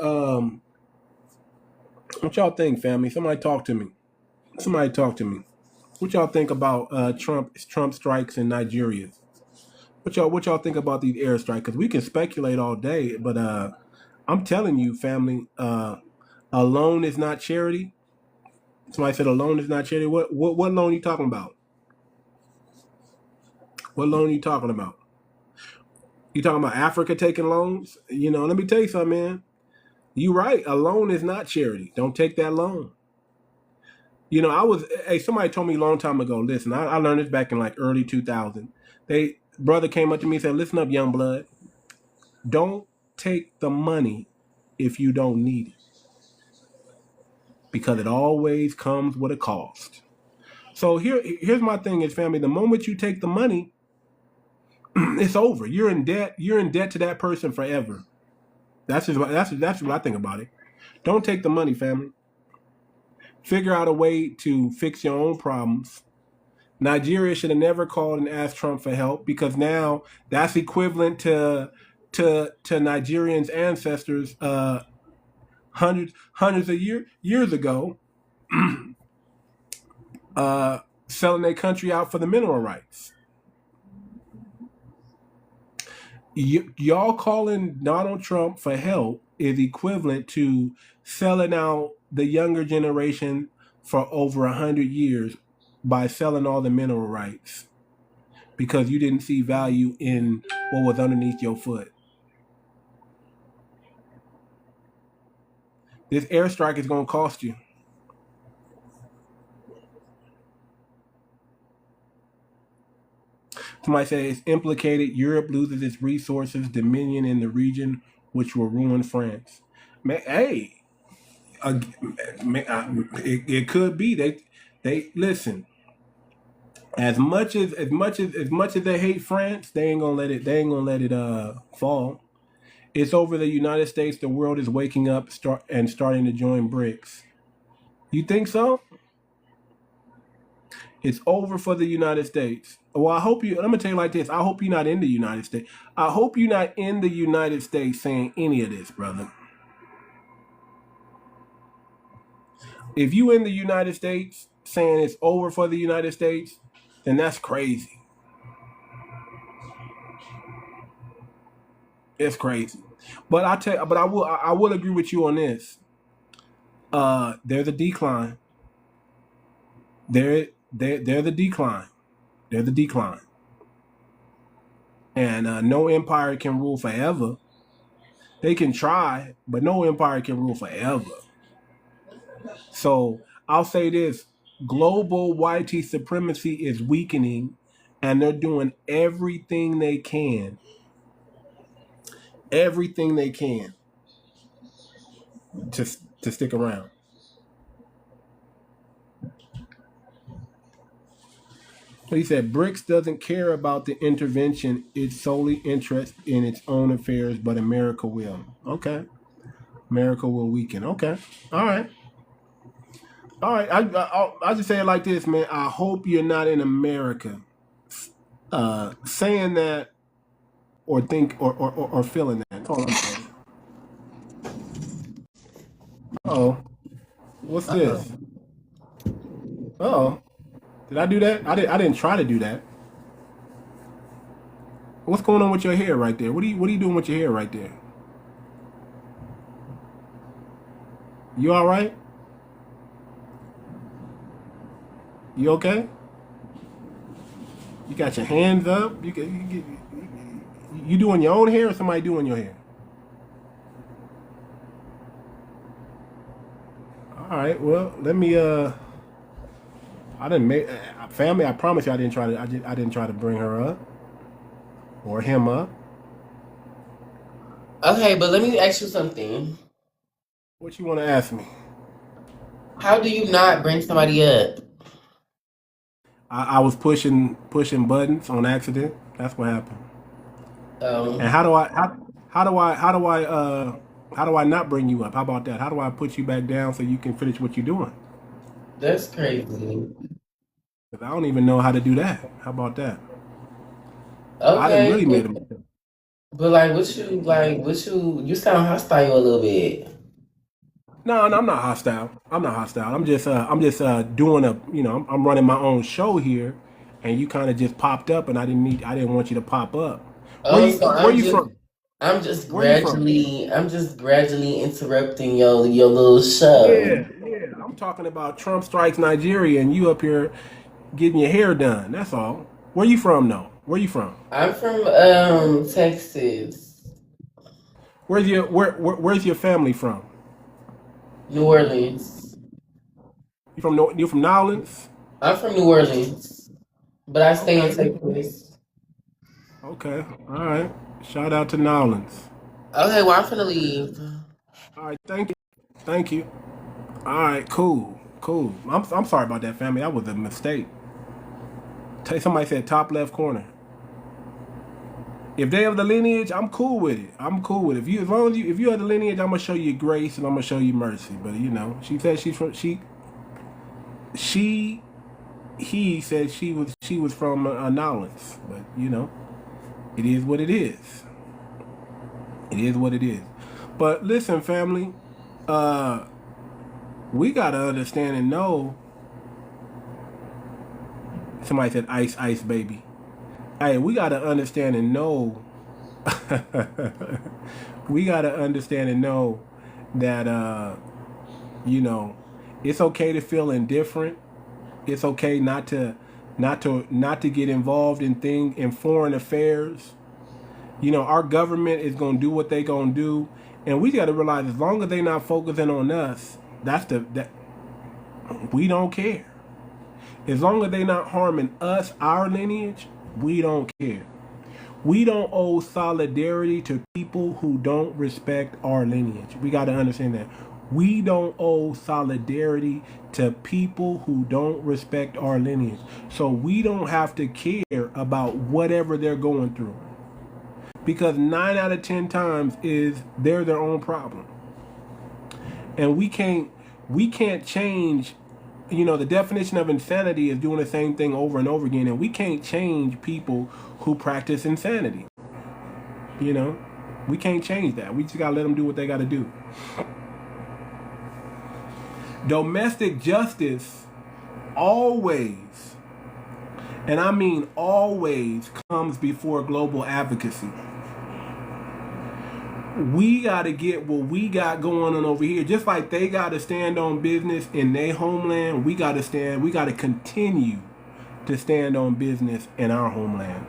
What y'all think, family? Somebody talk to me. What y'all think about Trump strikes in Nigeria? What y'all think about these airstrikes? Because we can speculate all day, but I'm telling you, family, alone is not charity. Somebody said alone is not charity. What loan are you talking about? What loan are you talking about? You talking about Africa taking loans? You know, let me tell you something, man. You right. A loan is not charity. Don't take that loan. You know, somebody told me a long time ago, listen, I learned this back in like early 2000. Brother came up to me and said, listen up, young blood. Don't take the money if you don't need it. Because it always comes with a cost. So here's my thing is, family, the moment you take the money, it's over. You're in debt. You're in debt to that person forever. That's what I think about it. Don't take the money, family. Figure out a way to fix your own problems. Nigeria should have never called and asked Trump for help, because now that's equivalent to Nigerians' ancestors hundreds of years ago selling their country out for the mineral rights. Y'all calling Donald Trump for help is equivalent to selling out the younger generation for over 100 years by selling all the mineral rights because you didn't see value in what was underneath your foot. This airstrike is going to cost you. Somebody said it's implicated. Europe loses its resources, dominion in the region, which will ruin France. Man, hey, it could be. They listen. As much as they hate France, they ain't gonna let it fall. It's over the United States. The world is waking up, starting to join BRICS. You think so? It's over for the United States. Well, I'm gonna tell you like this. I hope you're not in the United States. I hope you're not in the United States saying any of this, brother. If you in the United States saying it's over for the United States, then that's crazy. It's crazy. But I will agree with you on this. There's a decline. They're the decline. They're the decline. And no empire can rule forever. They can try, but no empire can rule forever. So I'll say this. Global white supremacy is weakening, and they're doing everything they can. Everything they can to stick around. He said, BRICS doesn't care about the intervention. It's solely interested in its own affairs, but America will. Okay. America will weaken. Okay. All right. All right. I'll just say it like this, man. I hope you're not in America saying that or think or feeling that. That's all I'm saying. Uh-oh. What's this? Uh-oh. Did I do that? I didn't try to do that. What's going on with your hair right there? What are you doing with your hair right there? You all right? You okay? You got your hands up? You doing your own hair or somebody doing your hair? All right. Well, let me I didn't make family. I promise you, I didn't try to bring her up or him up. Okay, but let me ask you something. What you want to ask me? How do you not bring somebody up? I was pushing buttons on accident. That's what happened. And how do I not bring you up? How about that? How do I put you back down so you can finish what you're doing? That's crazy. I don't even know how to do that. How about that? Okay, I didn't really made a mistake. But you sound hostile a little bit. No, I'm not hostile. I'm just doing I'm running my own show here, and you kind of just popped up, and I didn't want you to pop up. Where you from? I'm just gradually interrupting your little show. Yeah. I'm talking about Trump strikes Nigeria, and you up here getting your hair done. That's all. Where you from, though? Where you from? I'm from Texas. Where's your family from? New Orleans. You from New Orleans? I'm from New Orleans, but I stay in Texas. Okay, all right. Shout out to New Orleans. Okay, well I'm finna leave. All right, thank you. All right, cool. I'm sorry about that, family. That was a mistake. Somebody said top left corner. If they have the lineage, I'm cool with it. If you have the lineage, I'm gonna show you grace and I'm gonna show you mercy. But she said he said she was from Nolens. But it is what it is. It is what it is. But listen, family, we got to understand and know. Somebody said ice, ice, baby. Hey, we got to understand and know. We got to understand and know that, you know, it's okay to feel indifferent. It's okay not to get involved in foreign affairs. You know, our government is gonna do what they gonna do, and we got to realize as long as they not focusing on us, that we don't care. As long as they not harming us, our lineage, we don't care. We don't owe solidarity to people who don't respect our lineage. We got to understand that. We don't owe solidarity to people who don't respect our lineage. So we don't have to care about whatever they're going through. Because 9 out of 10 times they're their own problem. And we can't change, you know, the definition of insanity is doing the same thing over and over again, and we can't change people who practice insanity. You know, we can't change that. We just gotta let them do what they gotta do. Domestic justice always, and I mean always, comes before global advocacy. We got to get what we got going on over here. Just like they got to stand on business in their homeland, we got to continue to stand on business in our homeland.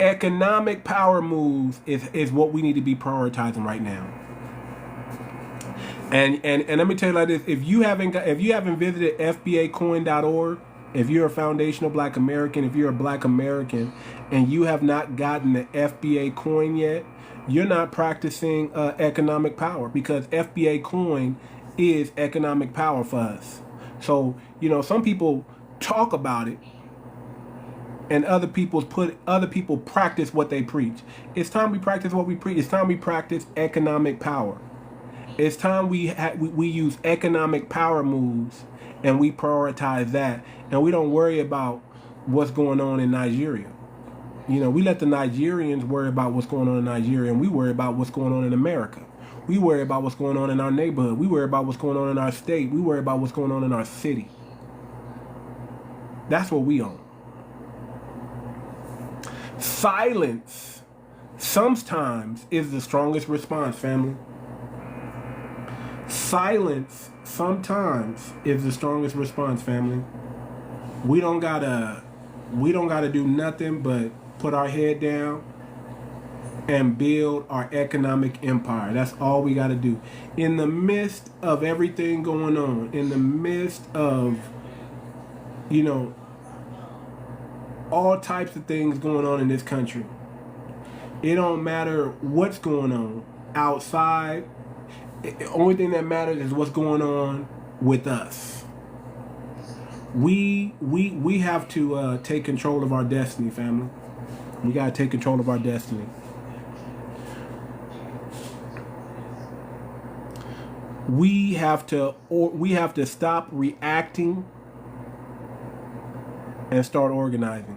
Economic power moves is what we need to be prioritizing right now. And let me tell you like this: if you haven't visited 𝗣𝗶𝗴𝗵𝘁𝘀𝗀𝗶cie, if you're a foundational Black American, if you're a Black American, and you have not gotten the FBA coin yet, you're not practicing economic power, because FBA coin is economic power for us. So, you know, some people talk about it, and other people practice what they preach. It's time we practice what we preach. It's time we practice economic power. It's time we use economic power moves, and we prioritize that, and we don't worry about what's going on in Nigeria. You know, we let the Nigerians worry about what's going on in Nigeria, and we worry about what's going on in America. We worry about what's going on in our neighborhood. We worry about what's going on in our state. We worry about what's going on in our city. That's what we own. Silence sometimes is the strongest response, family. Silence sometimes is the strongest response, family. We don't gotta do nothing but put our head down and build our economic empire. That's all we gotta do. In the midst of everything going on, in the midst of, you know, all types of things going on in this country, it don't matter what's going on outside. The only thing that matters is what's going on with us. We have to take control of our destiny, family. We gotta take control of our destiny. We have to stop reacting and start organizing.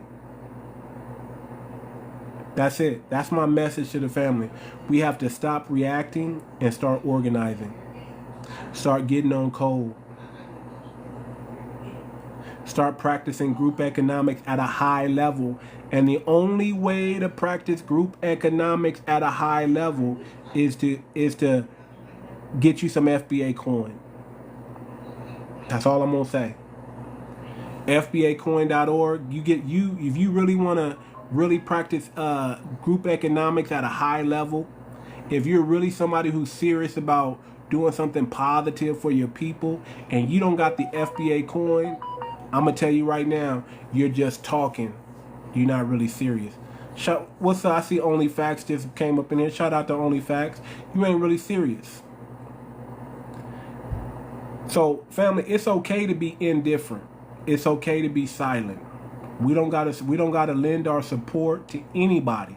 That's it. That's my message to the family. We have to stop reacting and start organizing. Start getting on code. Start practicing group economics at a high level. And the only way to practice group economics at a high level is to get you some FBA coin. That's all I'm gonna say. FBAcoin.org. If you really want to really practice group economics at a high level, if you're really somebody who's serious about doing something positive for your people, and you don't got the FBA coin, I'm gonna tell you right now, you're just talking. You're not really serious. What's up? I see OnlyFacts just came up in here. Shout out to OnlyFacts. You ain't really serious. So, family, it's okay to be indifferent. It's okay to be silent. We don't gotta lend our support to anybody.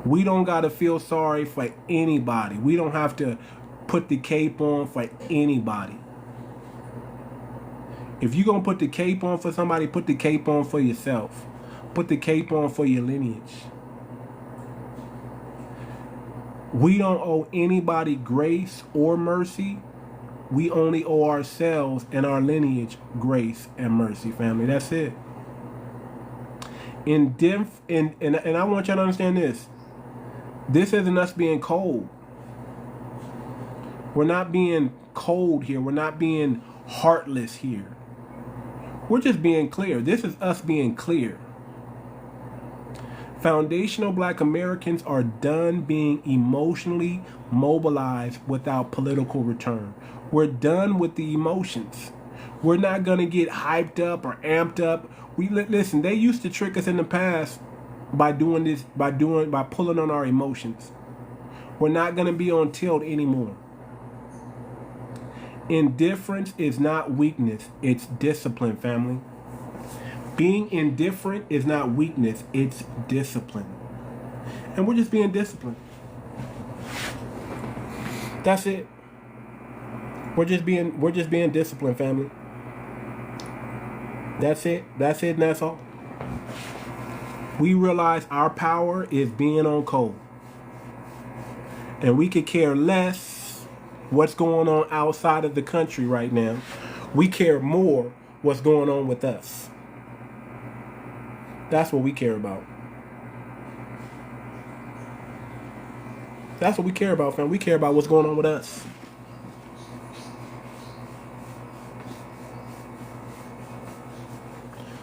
We don't gotta feel sorry for anybody. We don't have to put the cape on for anybody. If you're gonna put the cape on for somebody, put the cape on for yourself. Put the cape on for your lineage. We don't owe anybody grace or mercy. We only owe ourselves and our lineage grace and mercy, family. That's it. And I want y'all to understand this. This isn't us being cold. We're not being cold here. We're not being heartless here. We're just being clear. This is us being clear. Foundational Black Americans are done being emotionally mobilized without political return. We're done with the emotions. We're not going to get hyped up or amped up. Listen, they used to trick us in the past by doing this, by pulling on our emotions. We're not going to be on tilt anymore. Indifference is not weakness, it's discipline, family. Being indifferent is not weakness, it's discipline. And we're just being disciplined. That's it. We're just being disciplined, family. That's it. That's it and that's all. We realize our power is being on cold. And we could care less what's going on outside of the country right now. We care more what's going on with us. That's what we care about. That's what we care about, fam. We care about what's going on with us.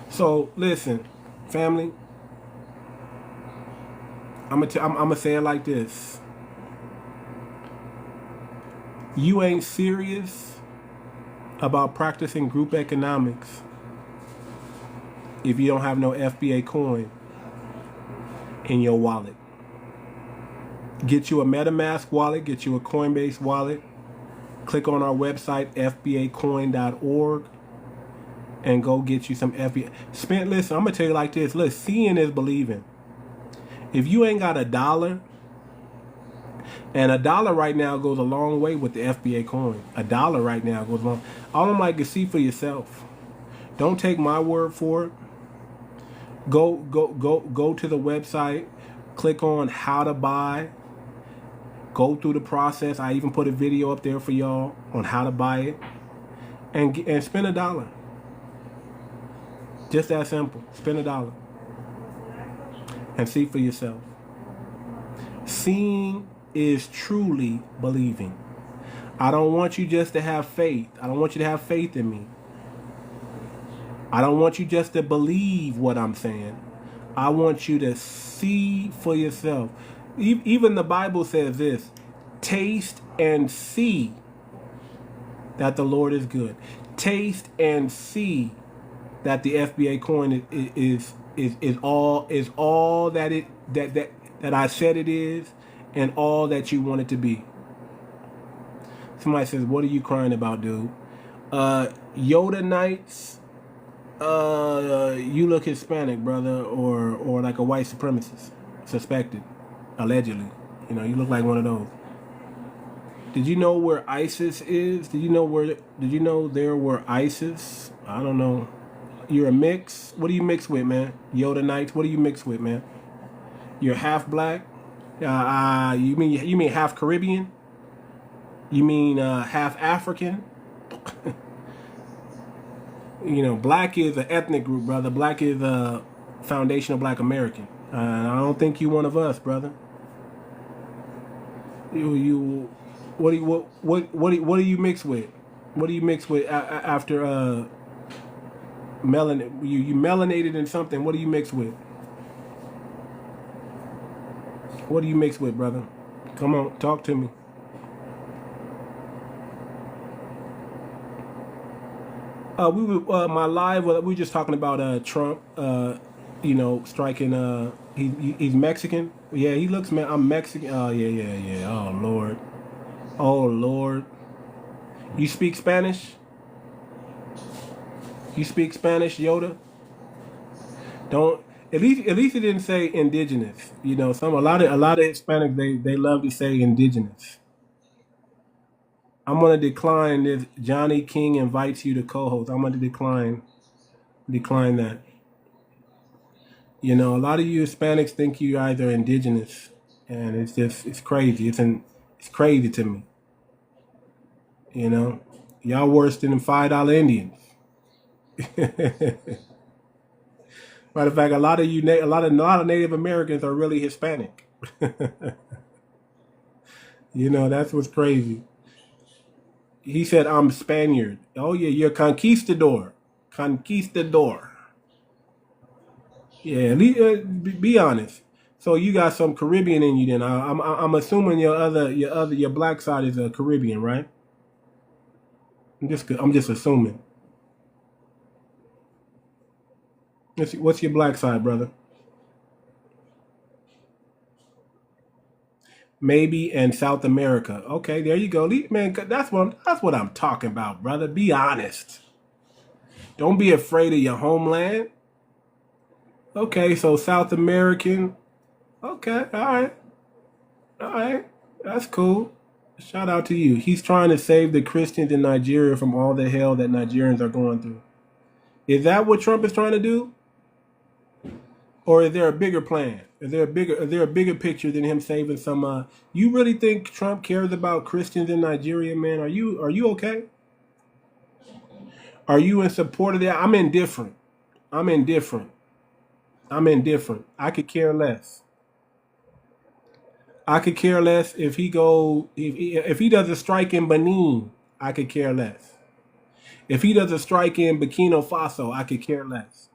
So listen, family. I'm gonna say it like this. You ain't serious about practicing group economics if you don't have no FBA coin in your wallet. Get you a MetaMask wallet, get you a Coinbase wallet. Click on our website, fbacoin.org, and go get you some FBA. Listen, I'm going to tell you like this. Look, seeing is believing. If you ain't got $1, and $1 right now goes a long way with the FBA coin. $1 right now goes long. All I'm like is see for yourself. Don't take my word for it. Go to the website, click on how to buy, go through the process. I even put a video up there for y'all on how to buy it, and spend $1. Just that simple. Spend $1 and see for yourself. Seeing is truly believing. I don't want you just to have faith. I don't want you to have faith in me. I don't want you just to believe what I'm saying. I want you to see for yourself. Even the Bible says this: taste and see that the Lord is good. Taste and see that the FBA coin is all that I said it is, and all that you want it to be. Somebody says, "What are you crying about, dude?" Yoda Knights. You look Hispanic, brother, or like a white supremacist, suspected, allegedly. You know, you look like one of those. Did you know where ISIS is? Did you know there were ISIS? I don't know. You're a mix. What do you mix with, man? Yoda Knights. What do you mix with, man? You're half black. You mean half Caribbean? You mean half African? You know, black is an ethnic group, brother. Black is a foundational Black American. I don't think you one of us, brother. What do you mix with? What do you mix with after melanin? You melanated in something. What do you mix with? What do you mix with, brother? Come on, talk to me. My live. We were just talking about Trump. You know, striking. He's Mexican. Yeah, he looks. I'm Mexican. Oh yeah. Oh Lord. You speak Spanish? You speak Spanish, Yoda? Don't. At least it didn't say indigenous. You know, a lot of Hispanics they love to say indigenous. I'm gonna decline this. Johnny King invites you to co-host. I'm gonna decline that. You know, a lot of you Hispanics think you either indigenous, and it's crazy. It's crazy to me. You know, y'all worse than them $5 Indians. Matter of fact, a lot of Native Americans are really Hispanic. You know, that's what's crazy. He said, "I'm Spaniard." Oh yeah, you're conquistador. Conquistador. Yeah, be honest. So you got some Caribbean in you then. I'm assuming your black side is a Caribbean, right? I'm just assuming. What's your black side, brother? Maybe in South America. Okay, there you go. Man, that's what I'm talking about, brother. Be honest. Don't be afraid of your homeland. Okay, so South American. Okay, all right. That's cool. Shout out to you. He's trying to save the Christians in Nigeria from all the hell that Nigerians are going through. Is that what Trump is trying to do? Or is there a bigger plan? Is there a bigger picture than him saving some? You really think Trump cares about Christians in Nigeria, man? Are you okay? Are you in support of that? I'm indifferent. I'm indifferent. I could care less. I could care less if he does a strike in Benin. I could care less. If he does a strike in Burkina Faso, I could care less.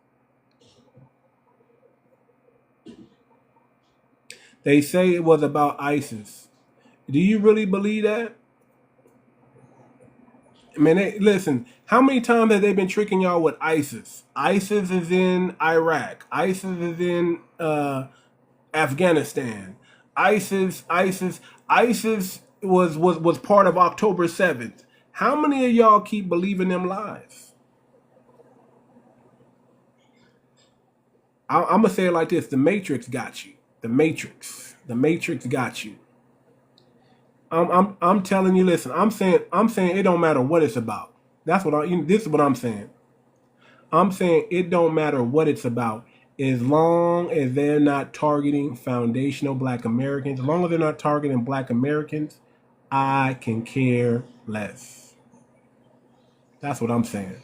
They say it was about ISIS. Do you really believe that? Man, listen, how many times have they been tricking y'all with ISIS? ISIS is in Iraq. ISIS is in Afghanistan. ISIS was part of October 7th. How many of y'all keep believing them lies? I'm going to say it like this. The Matrix got you. The Matrix got you. I'm telling you, listen, I'm saying it don't matter what it's about. This is what I'm saying. I'm saying it don't matter what it's about. As long as they're not targeting foundational black Americans, as long as they're not targeting black Americans, I can care less. That's what I'm saying.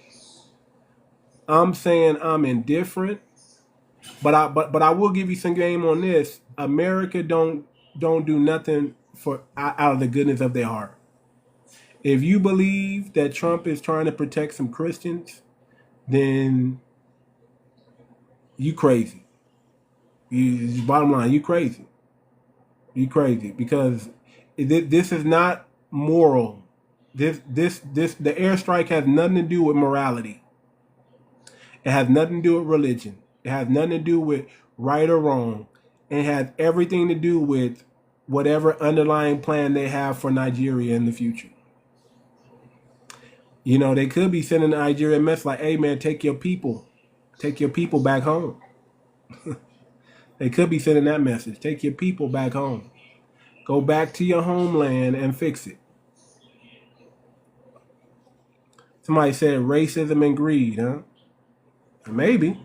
I'm saying I'm indifferent, but I will give you some game on this. America don't do nothing for out of the goodness of their heart. If you believe that Trump is trying to protect some Christians, then you crazy. Bottom line, you crazy. You crazy because this is not moral. The airstrike has nothing to do with morality. It has nothing to do with religion. It has nothing to do with right or wrong. It has everything to do with whatever underlying plan they have for Nigeria in the future. You know, they could be sending Nigeria a message like, hey man, take your people back home. They could be sending that message. Take your people back home. Go back to your homeland and fix it. Somebody said racism and greed, huh? Maybe.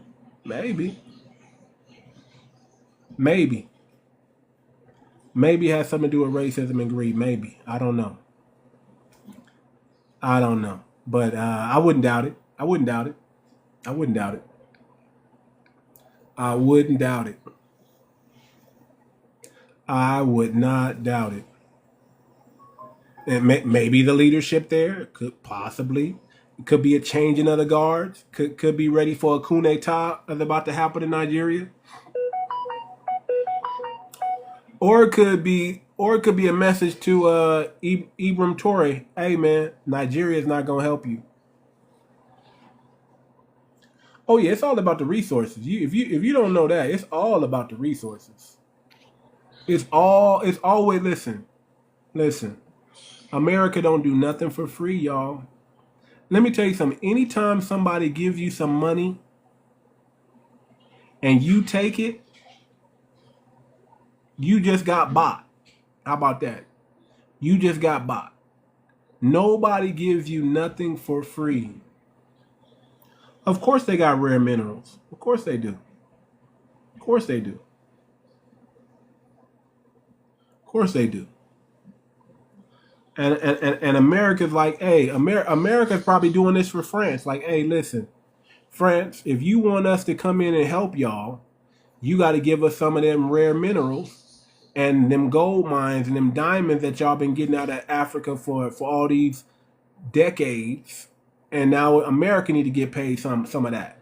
Maybe it has something to do with racism and greed. Maybe. I don't know. But I wouldn't doubt it. I wouldn't doubt it. I wouldn't doubt it. I would not doubt it. And maybe the leadership there could possibly. It could be a changing of the guards. Could be ready for a coup d'etat that's about to happen in Nigeria. Or it could be a message to 𝗔𝗶𝗴𝗵𝘁𝘀𝗀𝗶cie. Hey man, Nigeria is not gonna help you. Oh yeah, it's all about the resources. If you don't know that, it's all about the resources. It's always listen. America don't do nothing for free, y'all. Let me tell you something. Anytime somebody gives you some money and you take it, you just got bought. How about that? You just got bought. Nobody gives you nothing for free. Of course they got rare minerals. Of course they do. Of course they do. course they do. And America's like, hey, America's probably doing this for France. Like, hey, listen, France, if you want us to come in and help y'all, you got to give us some of them rare minerals and them gold mines and them diamonds that y'all been getting out of Africa for all these decades. And now America need to get paid some of that.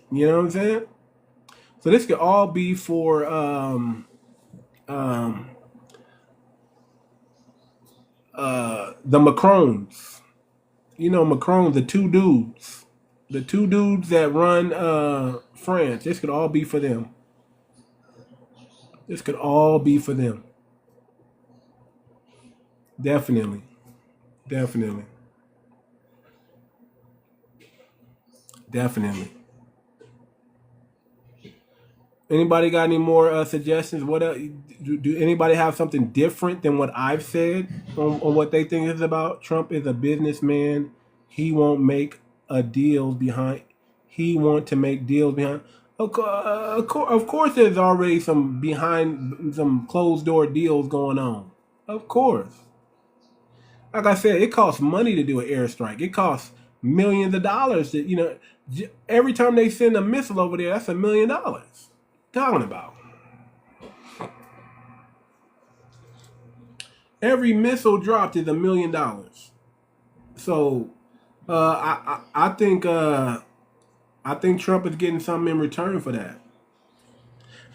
You know what I'm saying? So this could all be for the Macrons. You know, Macron, the two dudes that run France. This could all be for them. This could all be for them. Definitely. Definitely. Definitely. Anybody got any more suggestions? What do anybody have something different than what I've said on what they think it's about? Trump is a businessman. He won't make a deal behind. He want to make deals behind. Of course, there's already some closed door deals going on. Of course. Like I said, it costs money to do an airstrike. It costs millions of dollars to, every time they send a missile over there, that's $1 million. Talking about every missile dropped is $1 million. So I think Trump is getting something in return for that,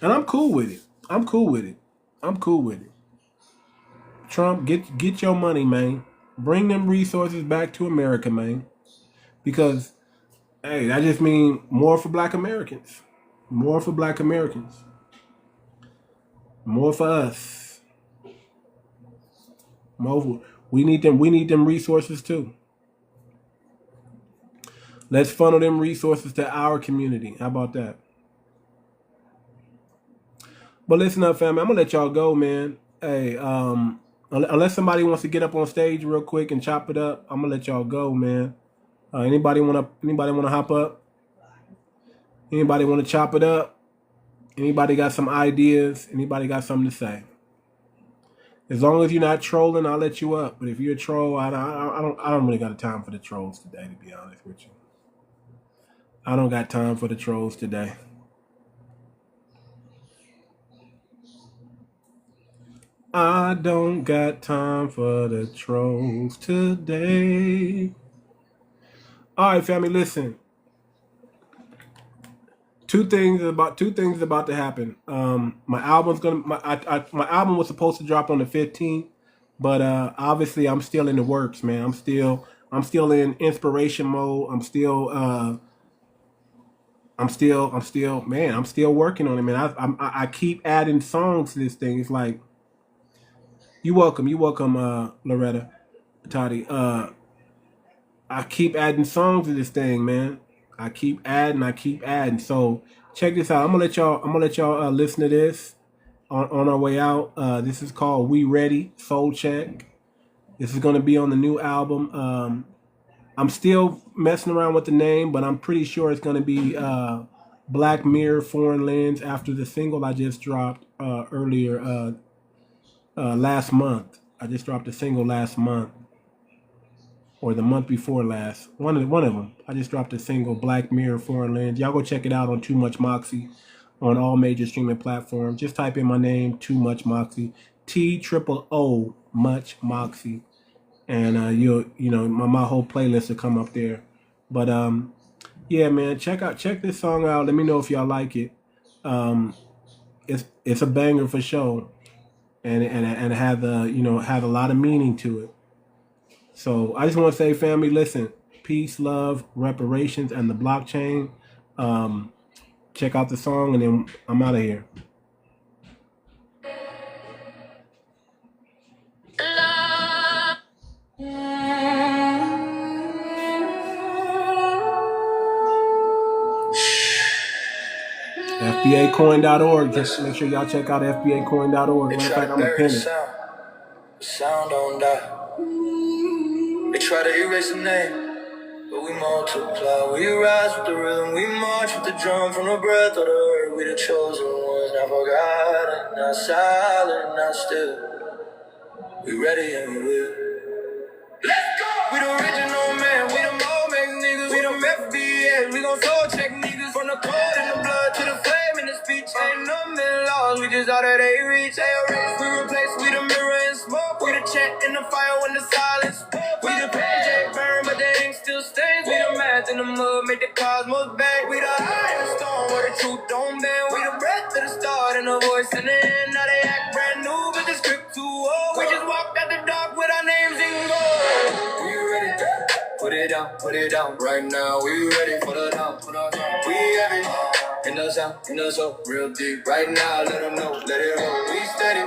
and I'm cool with it. I'm cool with it. Trump, get your money, man. Bring them resources back to America, man. Because hey, that just means more for Black Americans. More for Black Americans. More for us. More. We need them resources too. Let's funnel them resources to our community. How about that? But listen up, family. I'm gonna let y'all go, man. Hey, unless somebody wants to get up on stage real quick and chop it up, I'm gonna let y'all go, man. Anybody wanna hop up? Anybody want to chop it up? Anybody got some ideas? Anybody got something to say? As long as you're not trolling, I'll let you up. But if you're a troll, I don't really got time for the trolls today, to be honest with you. I don't got time for the trolls today. I don't got time for the trolls today. All right, family, listen. Two things about to happen. My album was supposed to drop on the 15th, but obviously I'm still in the works, man. I'm still in inspiration mode. I'm still working on it, man. I keep adding songs to this thing. It's like, you welcome, Loretta, Toddy. I keep adding songs to this thing, man. I keep adding. So check this out. I'm gonna let y'all listen to this on our way out. This is called "We Ready." Soul Check. This is gonna be on the new album. I'm still messing around with the name, but I'm pretty sure it's gonna be Black Mirror Foreign Lens after the single I just dropped earlier last month. I just dropped a single last month. Or the month before last. One of them. I just dropped a single, Black Mirror Foreign Lens. Y'all go check it out on Too Much Moxie on all major streaming platforms. Just type in my name, Too Much Moxie. 𝗔𝗶𝗴𝗵𝘁𝘁 Much Moxie. And my whole playlist will come up there. But yeah, man, check this song out. Let me know if y'all like it. It's a banger for sure. And it has a lot of meaning to it. So I just want to say, family, listen, peace, love, reparations, and the blockchain. Check out the song, and then I'm out of here. FBAcoin.org. Just make sure y'all check out FBAcoin.org. Matter of fact, I'm going to pin it. Sound don't die. They try to erase the name, but we multiply. We rise with the rhythm, we march with the drum. From the breath of the earth, we the chosen one. not forgotten, not silent, not still. We ready and we will. Let's go! We the original man, we the Momex niggas, we the FBS, we gon' soul check niggas. From the code and the blood to the flame in the speech. Ain't nothing lost, we just out of they reach. ARS, we replace, we the mirror and smoke. We the chant in the fire when the silence spoke. We the page ain't burn, but the ink still stains. We the math in the mud, make the cosmos bang. We the eye in the storm, where the truth don't bend. We the breath of the start and the voice in the end. Now they act brand new, but the script too old. We just walked out the dark with our names in gold. We ready? Put it down right now. We ready for the down. We heavy in the sound, in the soul, real deep. Right now, let them know, let it roll. We steady,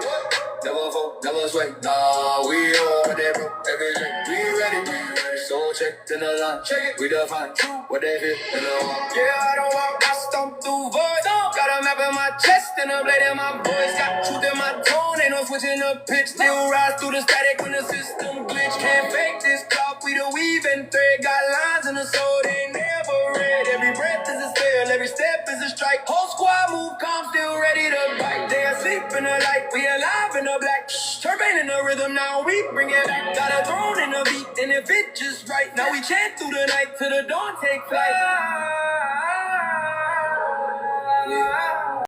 never fall, never sway. Nah, we on with that bro. Every drink, we ready. Soul check in the line, check it. We define what they feel in the home. Yeah, I don't walk, I stomp through voice. Got a map in my chest and a blade in my voice. Got truth in my tone, ain't no switching up pitch. Still rise through the static when the system glitch. Can't fake this clock, we the weaving thread. Got lines in the soul, they never read. Every breath is a spell, every step is a strike. Whole squad move calm, still ready to bite. They asleep in the light, we alive in the black. Turbine in the rhythm, now we bring it back. Got a throne in the beat, and if it just right, now we chant through the night till the dawn take flight. Yeah.